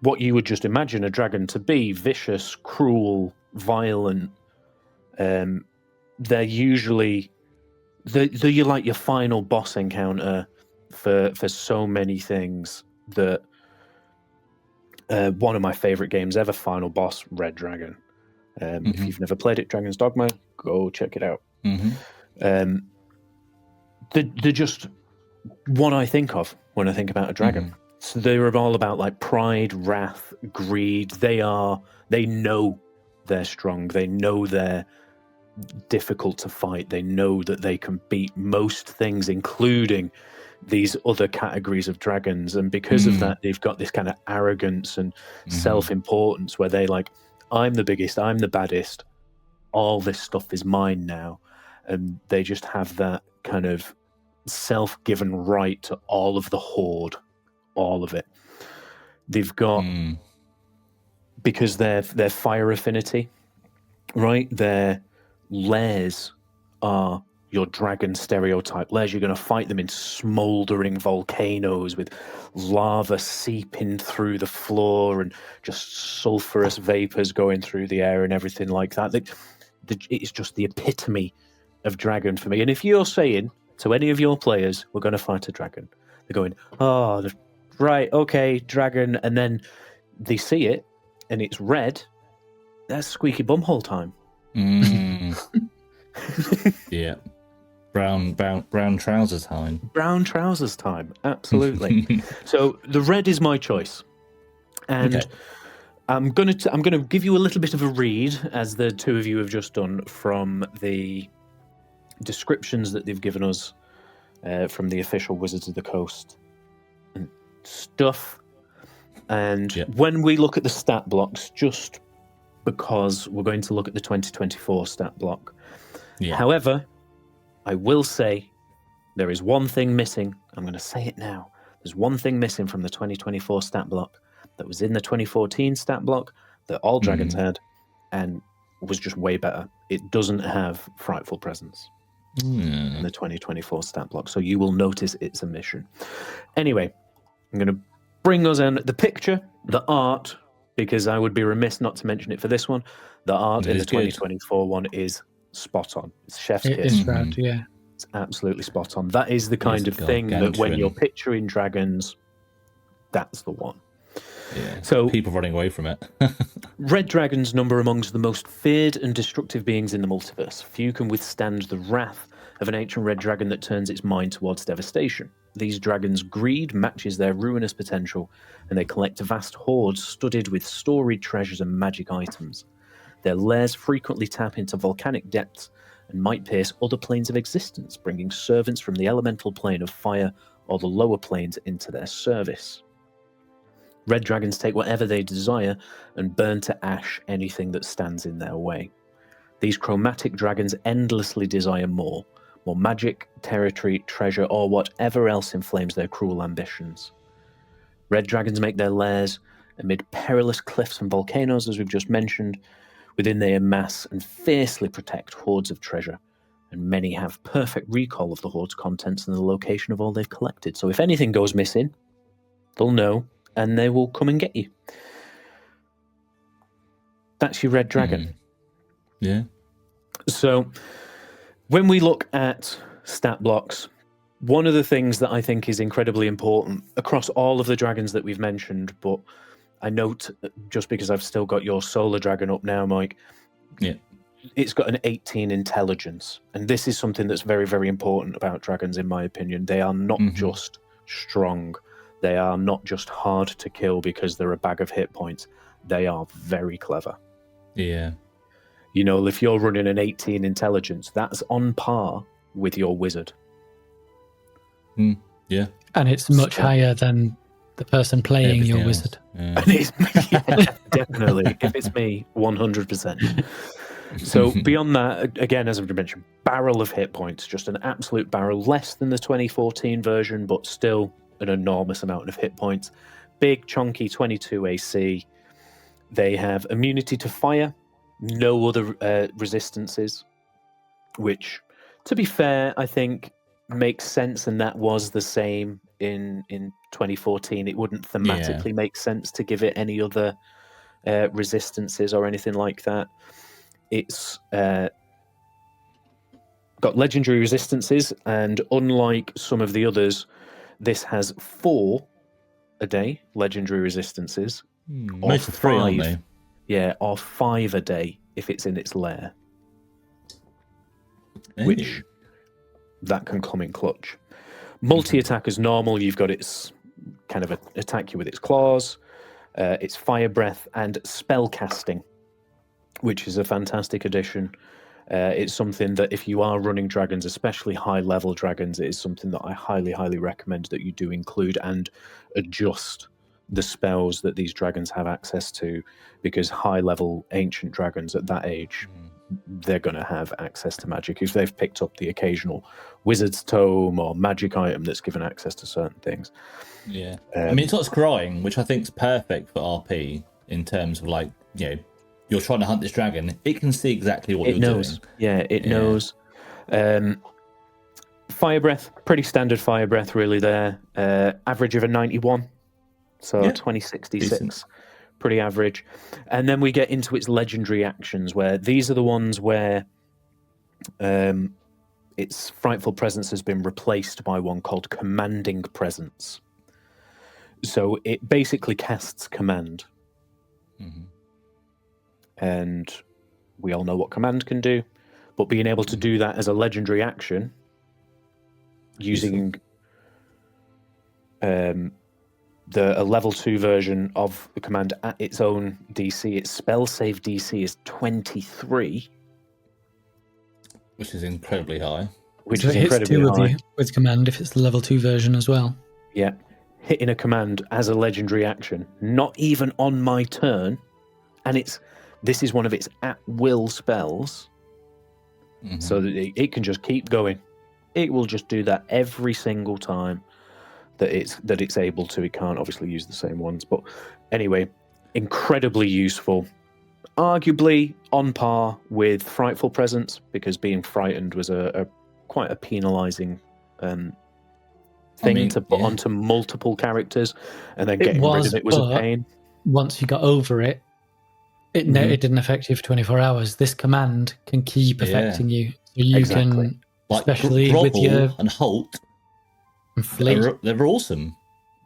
what you would just imagine a dragon to be: vicious, cruel, violent. They're usually they're like your final boss encounter for so many things. That one of my favorite games ever, Final Boss, Red Dragon. If you've never played it, Dragon's Dogma, go check it out. They're just what I think of when I think about a dragon. So they're all about like pride, wrath, greed. They know they're strong. They know they're difficult to fight. They know that they can beat most things, including these other categories of dragons. And because of that, they've got this kind of arrogance and self-importance where they like, I'm the biggest, I'm the baddest. All this stuff is mine now. And they just have that kind of self-given right to all of the horde, all of it. They've got, because they're fire affinity, right? Their lairs are your dragon stereotype lairs. You're going to fight them in smouldering volcanoes with lava seeping through the floor and just sulfurous vapors going through the air and everything like that. It's just the epitome of dragon for me. And if you're saying to any of your players, we're going to fight a dragon, they're going, oh, right, okay, dragon, and then they see it and it's red, that's squeaky bumhole time. Yeah. Brown trousers time. Brown trousers time, absolutely. So the red is my choice. And okay. I'm gonna give you a little bit of a read, as the two of you have just done, from the descriptions that they've given us from the official Wizards of the Coast and stuff. And when we look at the stat blocks, just because we're going to look at the 2024 stat block. Yeah. However, I will say there is one thing missing. I'm going to say it now. There's one thing missing from the 2024 stat block that was in the 2014 stat block that all dragons had and was just way better. It doesn't have Frightful Presence in the 2024 stat block, so you will notice its omission. Anyway, I'm going to bring us in the picture, the art, because I would be remiss not to mention it for this one. The art in the 2024 one is spot on. It's chef's kiss. It is rad, yeah. It's absolutely spot on. That is the kind of thing that when you're picturing dragons, that's the one. Yeah, so people running away from it. Red dragons number amongst the most feared and destructive beings in the multiverse. Few can withstand the wrath of an ancient red dragon that turns its mind towards devastation. These dragons' greed matches their ruinous potential, and they collect vast hoards studded with storied treasures and magic items. Their lairs frequently tap into volcanic depths and might pierce other planes of existence, bringing servants from the elemental plane of fire or the lower planes into their service. Red dragons take whatever they desire and burn to ash anything that stands in their way. These chromatic dragons endlessly desire more magic, territory, treasure, or whatever else inflames their cruel ambitions. Red dragons make their lairs amid perilous cliffs and volcanoes, as we've just mentioned. Within they amass and fiercely protect hoards of treasure, and many have perfect recall of the hoard's contents and the location of all they've collected. So if anything goes missing, they'll know, and they will come and get you. That's your red dragon. Yeah. So when we look at stat blocks, one of the things that I think is incredibly important across all of the dragons that we've mentioned, but I note, just because I've still got your solar dragon up now, Mike, it's got an 18 intelligence. And this is something that's very, very important about dragons, in my opinion. They are not just strong. They are not just hard to kill because they're a bag of hit points. They are very clever. Yeah. You know, if you're running an 18 intelligence, that's on par with your wizard. Yeah. And it's much higher than the person playing everything your wizard. Yeah. And it's, definitely. If it's me, 100%. So beyond that, again, as I've mentioned, barrel of hit points, just an absolute barrel, less than the 2014 version, but still an enormous amount of hit points. Big, chunky 22 AC. They have immunity to fire, no other resistances, which, to be fair, I think makes sense, and that was the same in 2014. It wouldn't thematically make sense to give it any other resistances or anything like that. It's got legendary resistances, and unlike some of the others, this has 4 a day legendary resistances. Most of 3, aren't they? Yeah, or 5 a day if it's in its lair, Hey. which that can come in clutch. Multi-attack as normal, you've got its kind of attack you with its claws, its fire breath, and spell casting, which is a fantastic addition. It's something that if you are running dragons, especially high-level dragons, it is something that I highly, highly recommend that you do include and adjust the spells that these dragons have access to, because high-level ancient dragons at that age, they're going to have access to magic if they've picked up the occasional wizard's tome or magic item that's given access to certain things. Yeah. I mean, it's got scrying, which I think is perfect for RP in terms of, like, you know, you're trying to hunt this dragon, it can see exactly what you're doing. Yeah, it knows. Fire breath, pretty standard fire breath really there. Average of a 91, so 2066. Decent. Pretty average. And then we get into its legendary actions, where these are the ones where its frightful presence has been replaced by one called commanding presence. So it basically casts command. And we all know what command can do, but being able to do that as a legendary action using a level 2 version of the command at its own DC, its spell save DC is 23. Which is incredibly high. So it hits 2 of you with command if it's the level 2 version as well. Yeah. Hitting a command as a legendary action, not even on my turn, and this is one of its at-will spells, so that it can just keep going. It will just do that every single time that it's able to. It can't obviously use the same ones, but anyway, incredibly useful. Arguably on par with Frightful Presence, because being frightened was quite a penalising thing to put onto multiple characters, and then getting rid of it was a pain. Once you got over it, it didn't affect you for 24 hours. This command can keep affecting you. So you can, especially like with your... and Halt, and Flee. They're awesome.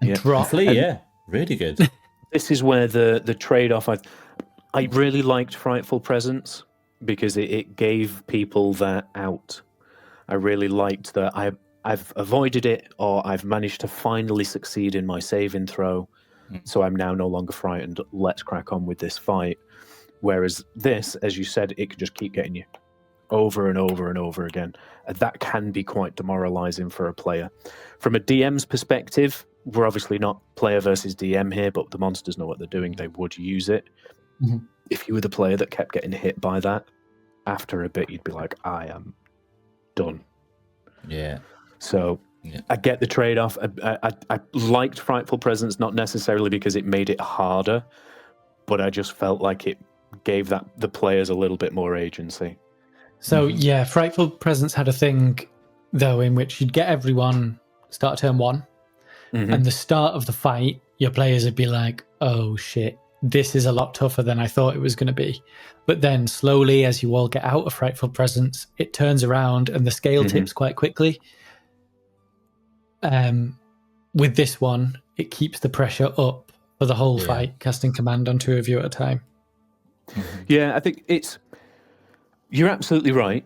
And Drop. Flee, really good. This is where the trade-off... I really liked Frightful Presence because it gave people that out. I really liked that I've avoided it, or I've managed to finally succeed in my saving throw, so I'm now no longer frightened. Let's crack on with this fight. Whereas this, as you said, it can just keep getting you over and over and over again. That can be quite demoralizing for a player. From a DM's perspective, we're obviously not player versus DM here, but the monsters know what they're doing. They would use it. If you were the player that kept getting hit by that, after a bit, you'd be like, I am done. Yeah. So I get the trade-off. I liked Frightful Presence, not necessarily because it made it harder, but I just felt like it gave the players a little bit more agency. So Frightful Presence had a thing, though, in which you'd get everyone start turn 1, and the start of the fight, your players would be like, oh shit, this is a lot tougher than I thought it was going to be. But then slowly, as you all get out of Frightful Presence, it turns around and the scale tips quite quickly. With this one, it keeps the pressure up for the whole fight, casting command on 2 of you at a time. Yeah, I think you're absolutely right.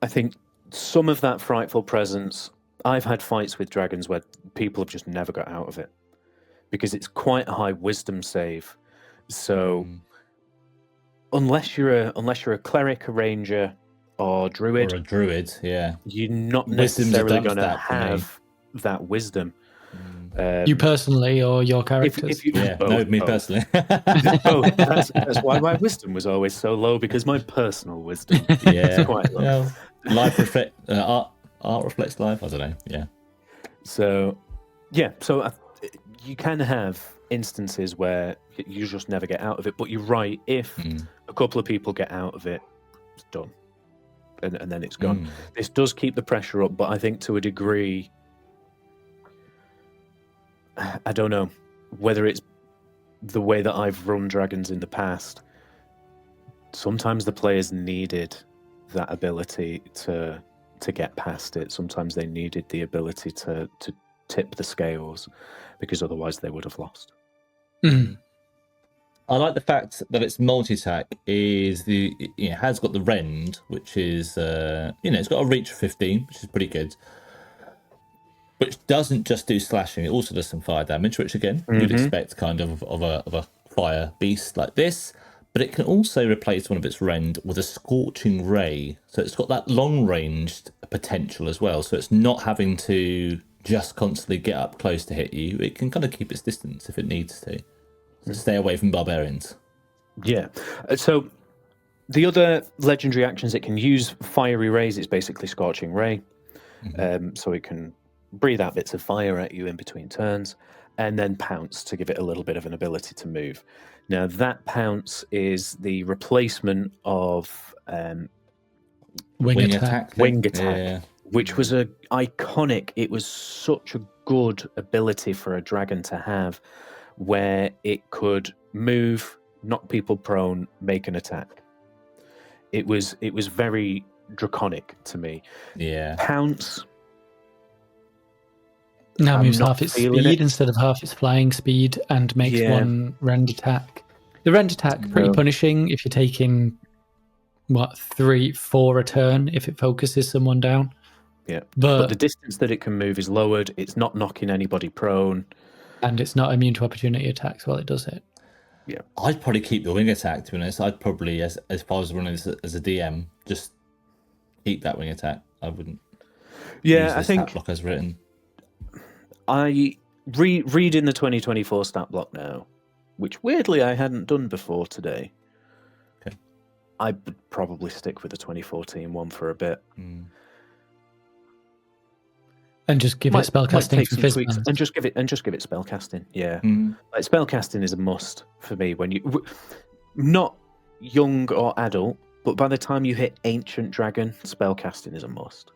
I think some of that Frightful Presence, I've had fights with dragons where people have just never got out of it because it's quite a high wisdom save. So unless you're a cleric, a ranger, or druid, or a druid, you're not necessarily going to have that wisdom. You personally, or your characters? Me personally. That's why my wisdom was always so low, because my personal wisdom is quite low. Art reflects life. I don't know. So you can have instances where you just never get out of it. But you're right. If a couple of people get out of it, it's done, and then it's gone. This does keep the pressure up, but I think to a degree, I don't know whether it's the way that I've run dragons in the past. Sometimes the players needed that ability to get past it. Sometimes they needed the ability to tip the scales, because otherwise they would have lost. I like the fact that its multi-attack has got the rend, which is it's got a reach of 15, which is pretty good. Which doesn't just do slashing; it also does some fire damage, which again you'd expect kind of a fire beast like this. But it can also replace one of its rend with a scorching ray, so it's got that long-ranged potential as well. So it's not having to just constantly get up close to hit you. It can kind of keep its distance if it needs to. Stay away from barbarians. Yeah. So the other legendary actions it can use, fiery rays, it's basically scorching ray. So it can breathe out bits of fire at you in between turns, and then pounce to give it a little bit of an ability to move. Now that pounce is the replacement of Wing attack, which was a iconic. It was such a good ability for a dragon to have, where it could move, knock people prone, make an attack. It was very draconic to me. Yeah. Pounce now moves half its speed instead of half its flying speed, and makes one rend attack. The rend attack pretty punishing if you're taking 3-4 a turn if it focuses someone down. Yeah, but the distance that it can move is lowered. It's not knocking anybody prone. And it's not immune to opportunity attacks while it does it. Yeah, I'd probably keep the wing attack, to be honest. I'd probably, as far as running as a DM, just keep that wing attack. I wouldn't. Yeah, I think stat block as written. I read in the 2024 stat block now, which weirdly I hadn't done before today. Okay. I would probably stick with the 2014 one for a bit. And just give it spellcasting for tweaks, and just give it spellcasting. Yeah, like spellcasting is a must for me when you not young or adult, but by the time you hit ancient dragon, spellcasting is a must.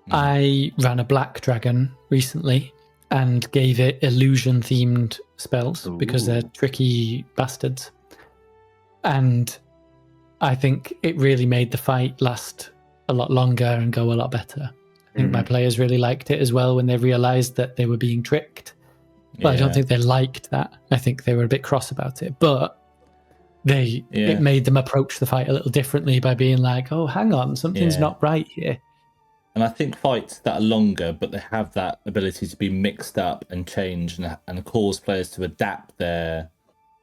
I ran a black dragon recently and gave it illusion themed spells because they're tricky bastards, and I think it really made the fight last a lot longer and go a lot better. I think my players really liked it as well when they realised that they were being tricked. But I don't think they liked that. I think they were a bit cross about it. But it made them approach the fight a little differently by being like, oh, hang on, something's not right here. And I think fights that are longer, but they have that ability to be mixed up and changed and cause players to adapt their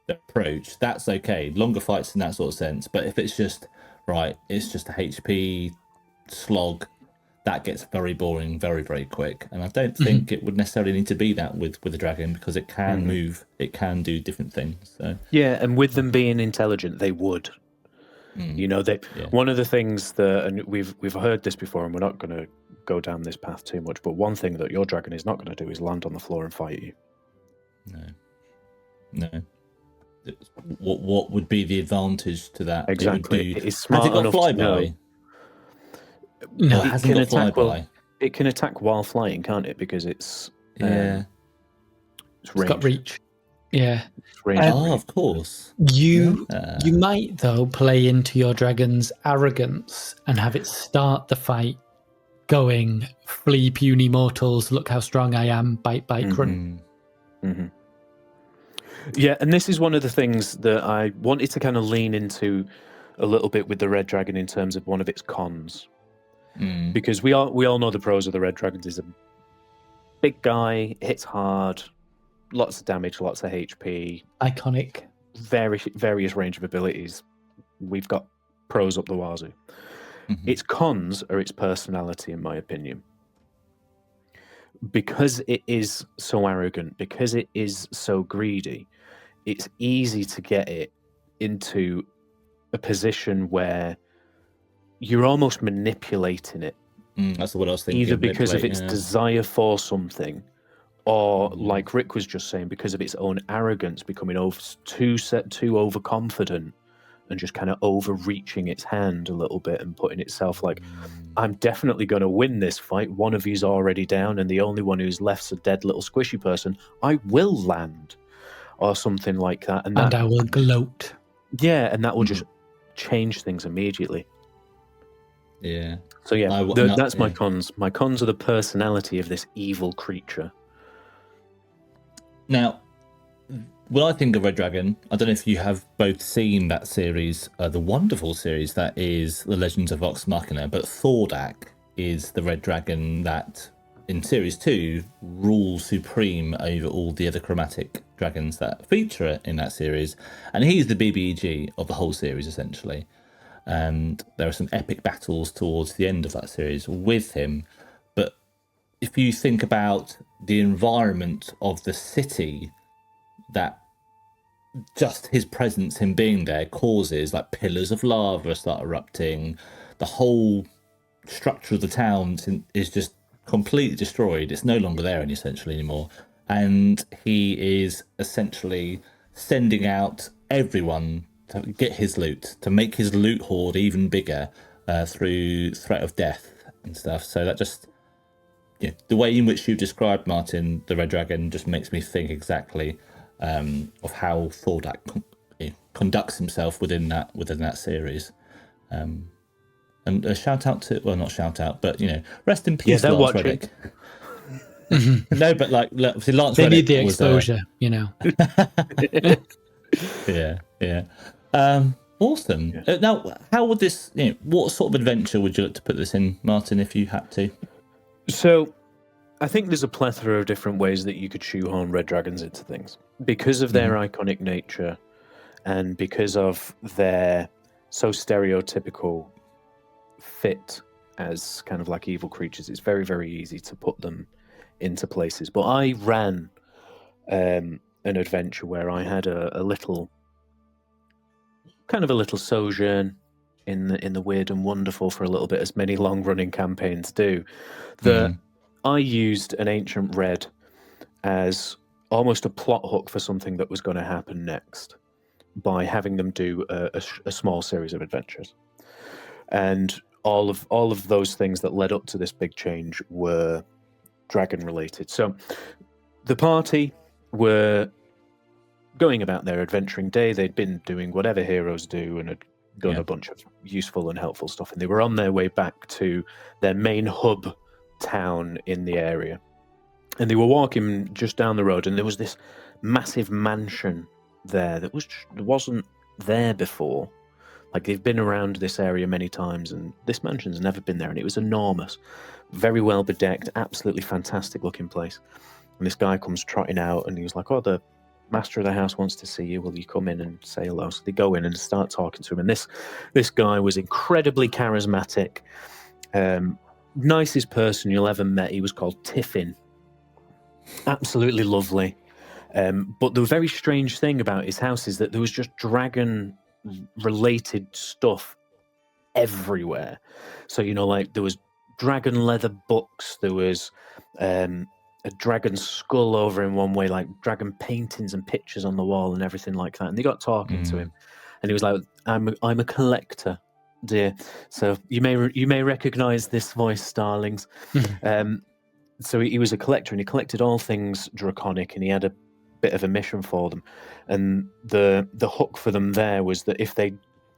approach, that's okay. Longer fights in that sort of sense. But if it's just, it's just a HP slog, that gets very boring very, very quick. And I don't think it would necessarily need to be that with a dragon, because it can move, it can do different things. So and with them being intelligent, they would. You know, one of the things that, and we've heard this before, and we're not going to go down this path too much, but one thing that your dragon is not going to do is land on the floor and fight you. No. What would be the advantage to that? Exactly. It is smart enough flyby? to know. No, it hasn't got flyby. It can attack while flying, can't it? Because it's it's got reach. Yeah. Of course. You might though play into your dragon's arrogance and have it start the fight going, flee puny mortals, look how strong I am, bite, crunch. Yeah, and this is one of the things that I wanted to kind of lean into a little bit with the Red Dragon in terms of one of its cons. Because we all know the pros of the Red Dragons is a big guy, hits hard, lots of damage, lots of HP. Iconic. Various range of abilities. We've got pros up the wazoo. Its cons are its personality, in my opinion. Because it is so arrogant, because it is so greedy, it's easy to get it into a position where you're almost manipulating it. That's what I was thinking. Either because of its desire for something, or like Rick was just saying, because of its own arrogance, becoming too overconfident and just kind of overreaching its hand a little bit and putting itself like, I'm definitely going to win this fight. One of you's already down, and the only one who's left's a dead little squishy person. I will land, or something like that. And I will gloat. Yeah, and that will just change things immediately. Yeah. So yeah, that's my cons. My cons are the personality of this evil creature. Now, when I think of Red Dragon, I don't know if you have both seen that series, the wonderful series that is The Legends of Vox Machina, but Thordak is the Red Dragon that, in Series 2, rules supreme over all the other chromatic dragons that feature in that series. And he's the BBEG of the whole series, essentially. And there are some epic battles towards the end of that series with him. But if you think about the environment of the city that just his presence, him being there, causes, like pillars of lava start erupting, the whole structure of the town is just completely destroyed. It's no longer there essentially anymore. And he is essentially sending out everyone to get his loot, to make his loot hoard even bigger through threat of death and stuff. So that just, the way in which you described, Martyn, the Red Dragon, just makes me think exactly of how Thordak conducts himself within that series. And a shout out to, well, not shout out, but rest in peace, Lance Reddick. No, but obviously Lance they Reddick need the exposure, Yeah. Awesome. Yeah. Now, how would this? What sort of adventure would you like to put this in, Martyn, if you had to? So, I think there's a plethora of different ways that you could shoehorn Red Dragons into things because of their iconic nature, and because of their so stereotypical fit as kind of like evil creatures. It's very, very easy to put them into places. But I ran an adventure where I had a little sojourn in the weird and wonderful for a little bit, as many long running campaigns do. I used an ancient red as almost a plot hook for something that was going to happen next by having them do a small series of adventures. And all of those things that led up to this big change were dragon related. So the party were going about their adventuring day. They'd been doing whatever heroes do and had done a bunch of useful and helpful stuff. And they were on their way back to their main hub town in the area. And they were walking just down the road, and there was this massive mansion there that wasn't there before. Like, they've been around this area many times, and this mansion's never been there, and it was enormous. Very well bedecked, absolutely fantastic looking place. And this guy comes trotting out, and he was like, "Oh, the master of the house wants to see you. Will you come in and say hello?" So they go in and start talking to him. And this guy was incredibly charismatic, nicest person you'll ever met. He was called Tiffin. Absolutely lovely. But the very strange thing about his house is that there was just dragon-related stuff everywhere. So, there was dragon leather books, there was a dragon skull over in one way, like dragon paintings and pictures on the wall and everything like that. And they got talking to him, and he was like, I'm a collector, dear. So you may recognize this voice, starlings." So he was a collector, and he collected all things draconic, and he had a bit of a mission for them. And the hook for them there was that if they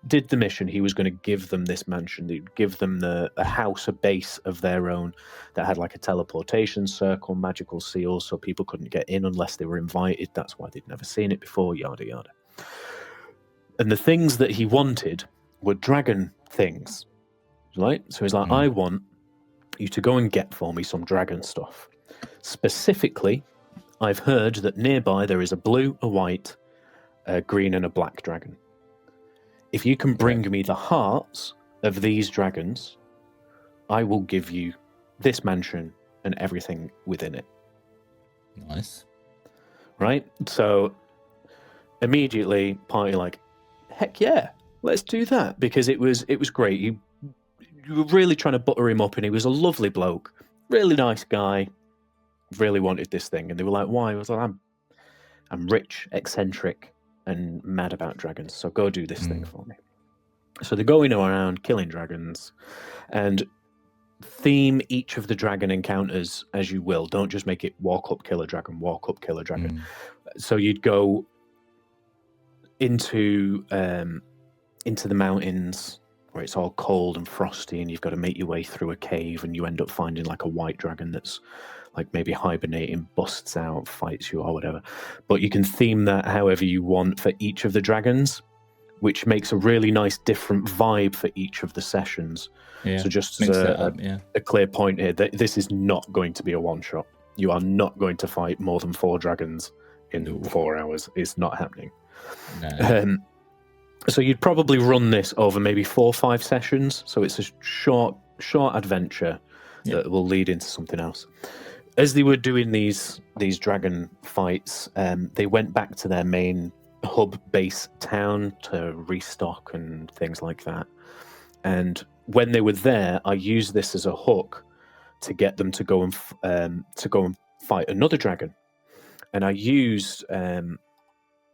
did the mission, he was going to give them this mansion. He'd give them a house, a base of their own that had like a teleportation circle, magical seals, so people couldn't get in unless they were invited. That's why they'd never seen it before, yada yada. And the things that he wanted were dragon things, right? So he's like, "I want you to go and get for me some dragon stuff. Specifically, I've heard that nearby there is a blue, a white, a green, and a black dragon. If you can bring me the hearts of these dragons, I will give you this mansion and everything within it." Nice. Right? So immediately, party like, "Heck yeah, let's do that," because it was great. You were really trying to butter him up, and he was a lovely bloke, really nice guy, really wanted this thing. And they were like, "Why?" I was like, I'm rich, eccentric, and mad about dragons, so go do this thing for me." So they're going around killing dragons, and theme each of the dragon encounters as you will. Don't just make it walk up, kill a dragon, walk up, kill a dragon. So you'd go into the mountains, where it's all cold and frosty, and you've got to make your way through a cave, and you end up finding like a white dragon that's like maybe hibernating, busts out, fights you or whatever. But you can theme that however you want for each of the dragons, which makes a really nice different vibe for each of the sessions. Yeah, so just as a clear point here, that this is not going to be a one-shot. You are not going to fight more than 4 dragons in 4 hours. It's not happening. No. So you'd probably run this over maybe 4 or 5 sessions. So it's a short adventure that will lead into something else. As they were doing these dragon fights, they went back to their main hub base town to restock and things like that. And when they were there, I used this as a hook to get them to go and fight another dragon. And I used a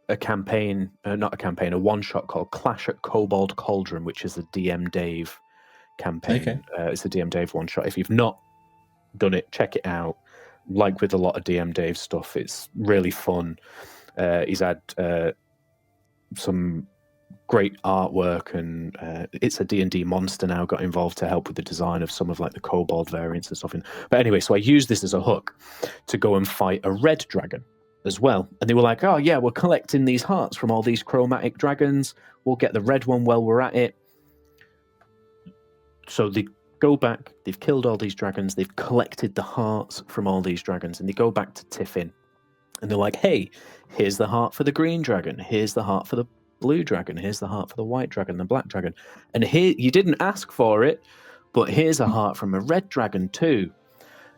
one-shot called Clash at Kobold Cauldron, which is a DM Dave campaign. Okay. It's a DM Dave one-shot. If you've not done it, check it out. Like with a lot of DM Dave stuff, it's really fun. He's had some great artwork, and it's a D&D monster now got involved to help with the design of some of like the kobold variants and stuff. But anyway, so I used this as a hook to go and fight a red dragon as well. And they were like, oh yeah, we're collecting these hearts from all these chromatic dragons. We'll get the red one while we're at it. So they go back, they've killed all these dragons, they've collected the hearts from all these dragons, and they go back to Tiffin. And they're like, hey, here's the heart for the green dragon, here's the heart for the blue dragon, here's the heart for the white dragon, the black dragon. And here, you didn't ask for it, but here's a heart from a red dragon too.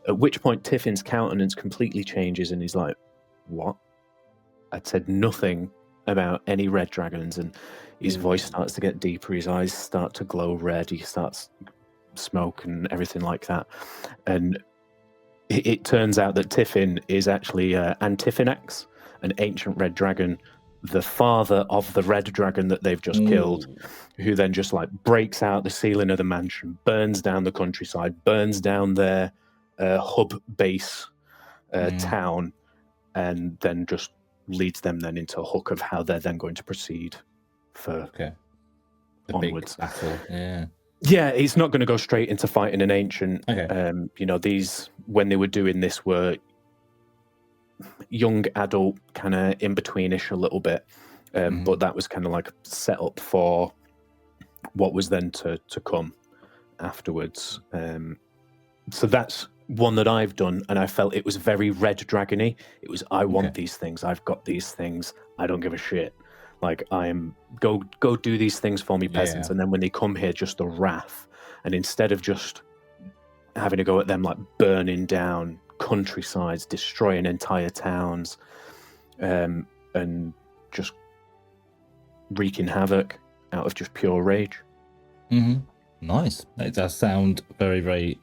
At which point Tiffin's countenance completely changes and he's like, what? I'd said nothing about any red dragons. And his voice starts to get deeper, his eyes start to glow red, he starts smoke and everything like that. And it turns out that Tiffin is actually Antiphinax, an ancient red dragon, the father of the red dragon that they've just killed, who then just like breaks out the ceiling of the mansion, burns down the countryside, burns down their hub base town, and then just leads them then into a hook of how they're then going to proceed for the onwards. Big battle. Yeah, it's not going to go straight into fighting an ancient. Okay. These, when they were doing this, were young adult, kind of in betweenish a little bit, but that was kind of like set up for what was then to come afterwards. So that's one that I've done, and I felt it was very red dragony. It was, I want these things, I've got these things, I don't give a shit. Like, go do these things for me, peasants. And then when they come here, just the wrath. And instead of just having to go at them, like burning down countrysides, destroying entire towns, and just wreaking havoc out of just pure rage. Nice. It does sound very, very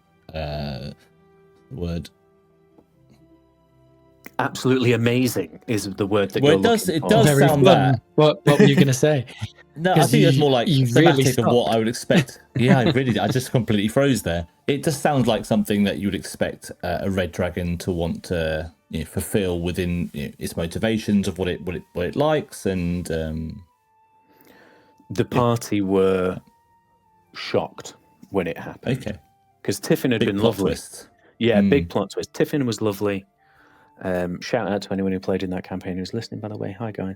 absolutely amazing is the word that it does Very sound fun. that. What were you going to say? No, I think it's more like thematic really of what I would expect. Yeah, I just completely froze there. It just sounds like something that you would expect a red dragon to want to fulfill within its motivations of what it likes, and the party were shocked when it happened. Okay, because Tiffin had been lovely. Twist. Yeah, big plot twist. Tiffin was lovely. Shout out to anyone who played in that campaign who's listening, by the way. Hi, guy.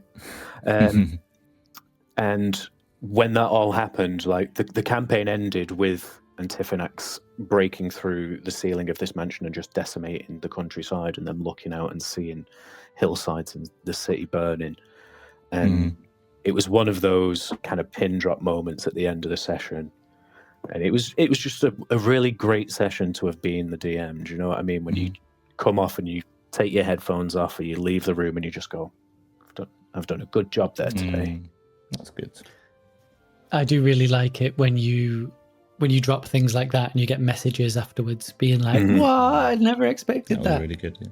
And when that all happened, like the campaign ended with Antiphinax breaking through the ceiling of this mansion and just decimating the countryside, and them looking out and seeing hillsides and the city burning. And it was one of those kind of pin drop moments at the end of the session. And it was just a really great session to have been the DM. Do you know what I mean? When you come off and you take your headphones off, or you leave the room and you just go, I've done a good job there today. That's good. I do really like it when you drop things like that and you get messages afterwards being like, "What? I never expected that." Was really good. Yeah.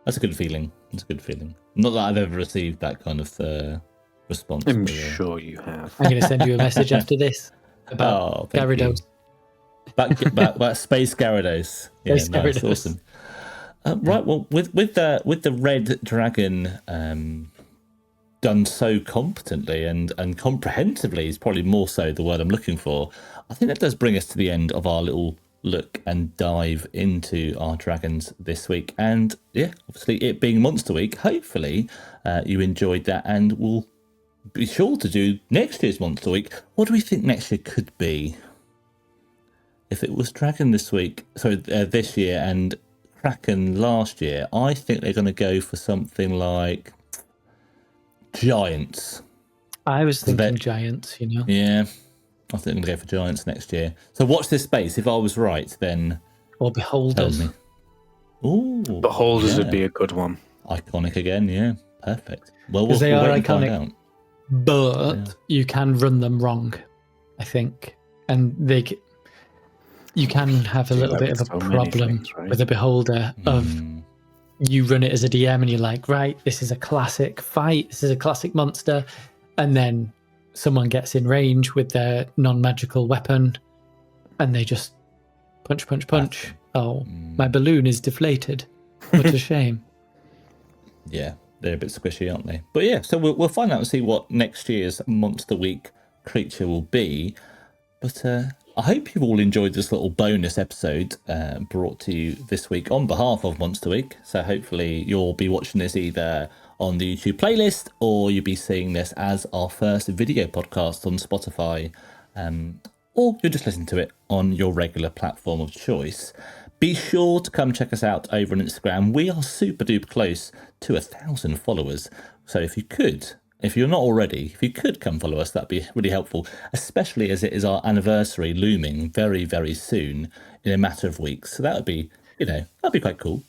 That's a good feeling. Not that I've ever received that kind of response. I'm sure you have. I'm going to send you a message after this about Gyarados. About Space Gyarados. Yeah, Space Gyarados. Gyarados. done so competently and comprehensively is probably more so the word I'm looking for. I think that does bring us to the end of our little look and dive into our dragons this week. And yeah, obviously it being Monster Week, hopefully you enjoyed that, and we'll be sure to do next year's Monster Week. What do we think next year could be? If it was Dragon this year and Kraken last year, I think they're going to go for something like Giants. I was thinking Giants, you know. Yeah, I think they're going to go for Giants next year. So watch this space. If I was right, then... Or Beholders. Tell me. Ooh, Beholders would be a good one. Iconic again, yeah. Perfect. Well, Because they are wait and find iconic, out. but you can run them wrong, I think. And you can have a little bit of a problem with a Beholder of you run it as a DM and you're like, right, this is a classic fight, this is a classic monster, and then someone gets in range with their non-magical weapon and they just punch. Oh, my balloon is deflated. What a shame. Yeah, they're a bit squishy, aren't they? But yeah, so we'll find out and see what next year's Monster Week creature will be. But I hope you've all enjoyed this little bonus episode brought to you this week on behalf of Monster Week. So hopefully you'll be watching this either on the YouTube playlist or you'll be seeing this as our first video podcast on Spotify, or you'll just listen to it on your regular platform of choice. Be sure to come check us out over on Instagram. We are super duper close to 1,000 followers. So if you're not already, if you could come follow us, that'd be really helpful, especially as it is our anniversary looming very, very soon in a matter of weeks. So that'd be quite cool.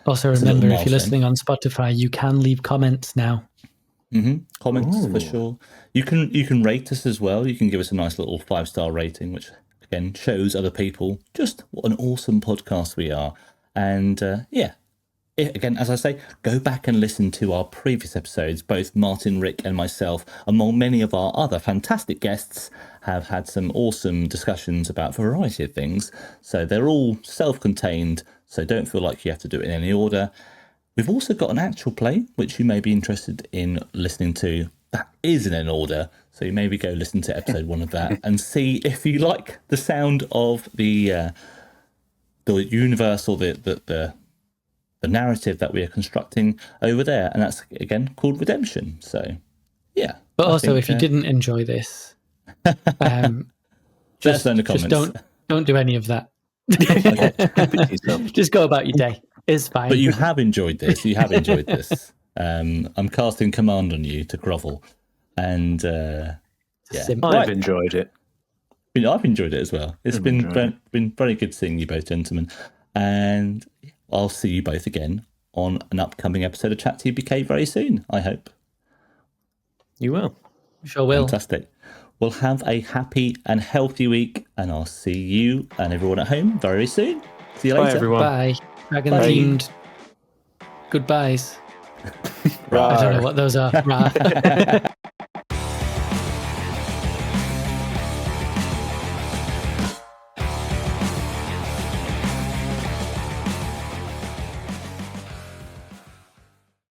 Also remember, if you're listening on Spotify, you can leave comments now. Comments for sure. You can rate us as well. You can give us a nice little 5-star rating, which again shows other people just what an awesome podcast we are. And again, as I say, go back and listen to our previous episodes. Both Martyn, Rick and myself, among many of our other fantastic guests, have had some awesome discussions about a variety of things. So they're all self-contained, so don't feel like you have to do it in any order. We've also got an actual play, which you may be interested in listening to. That is in an order, so you maybe go listen to episode 1 of that and see if you like the sound of the universe or the narrative that we are constructing over there, and that's again called Redemption. So yeah, but also if you didn't enjoy this, just in the comments. Just don't do any of that. Just go about your day. It's fine. But you have enjoyed this. I'm casting command on you to grovel, and I've enjoyed it. I've enjoyed it as well. It's been very good seeing you both, gentlemen, and I'll see you both again on an upcoming episode of Chat TPK very soon, I hope. You will. Sure will. Fantastic. Well, have a happy and healthy week, and I'll see you and everyone at home very soon. See you later. Bye, everyone. Bye. Dragon-themed goodbyes. I don't know what those are.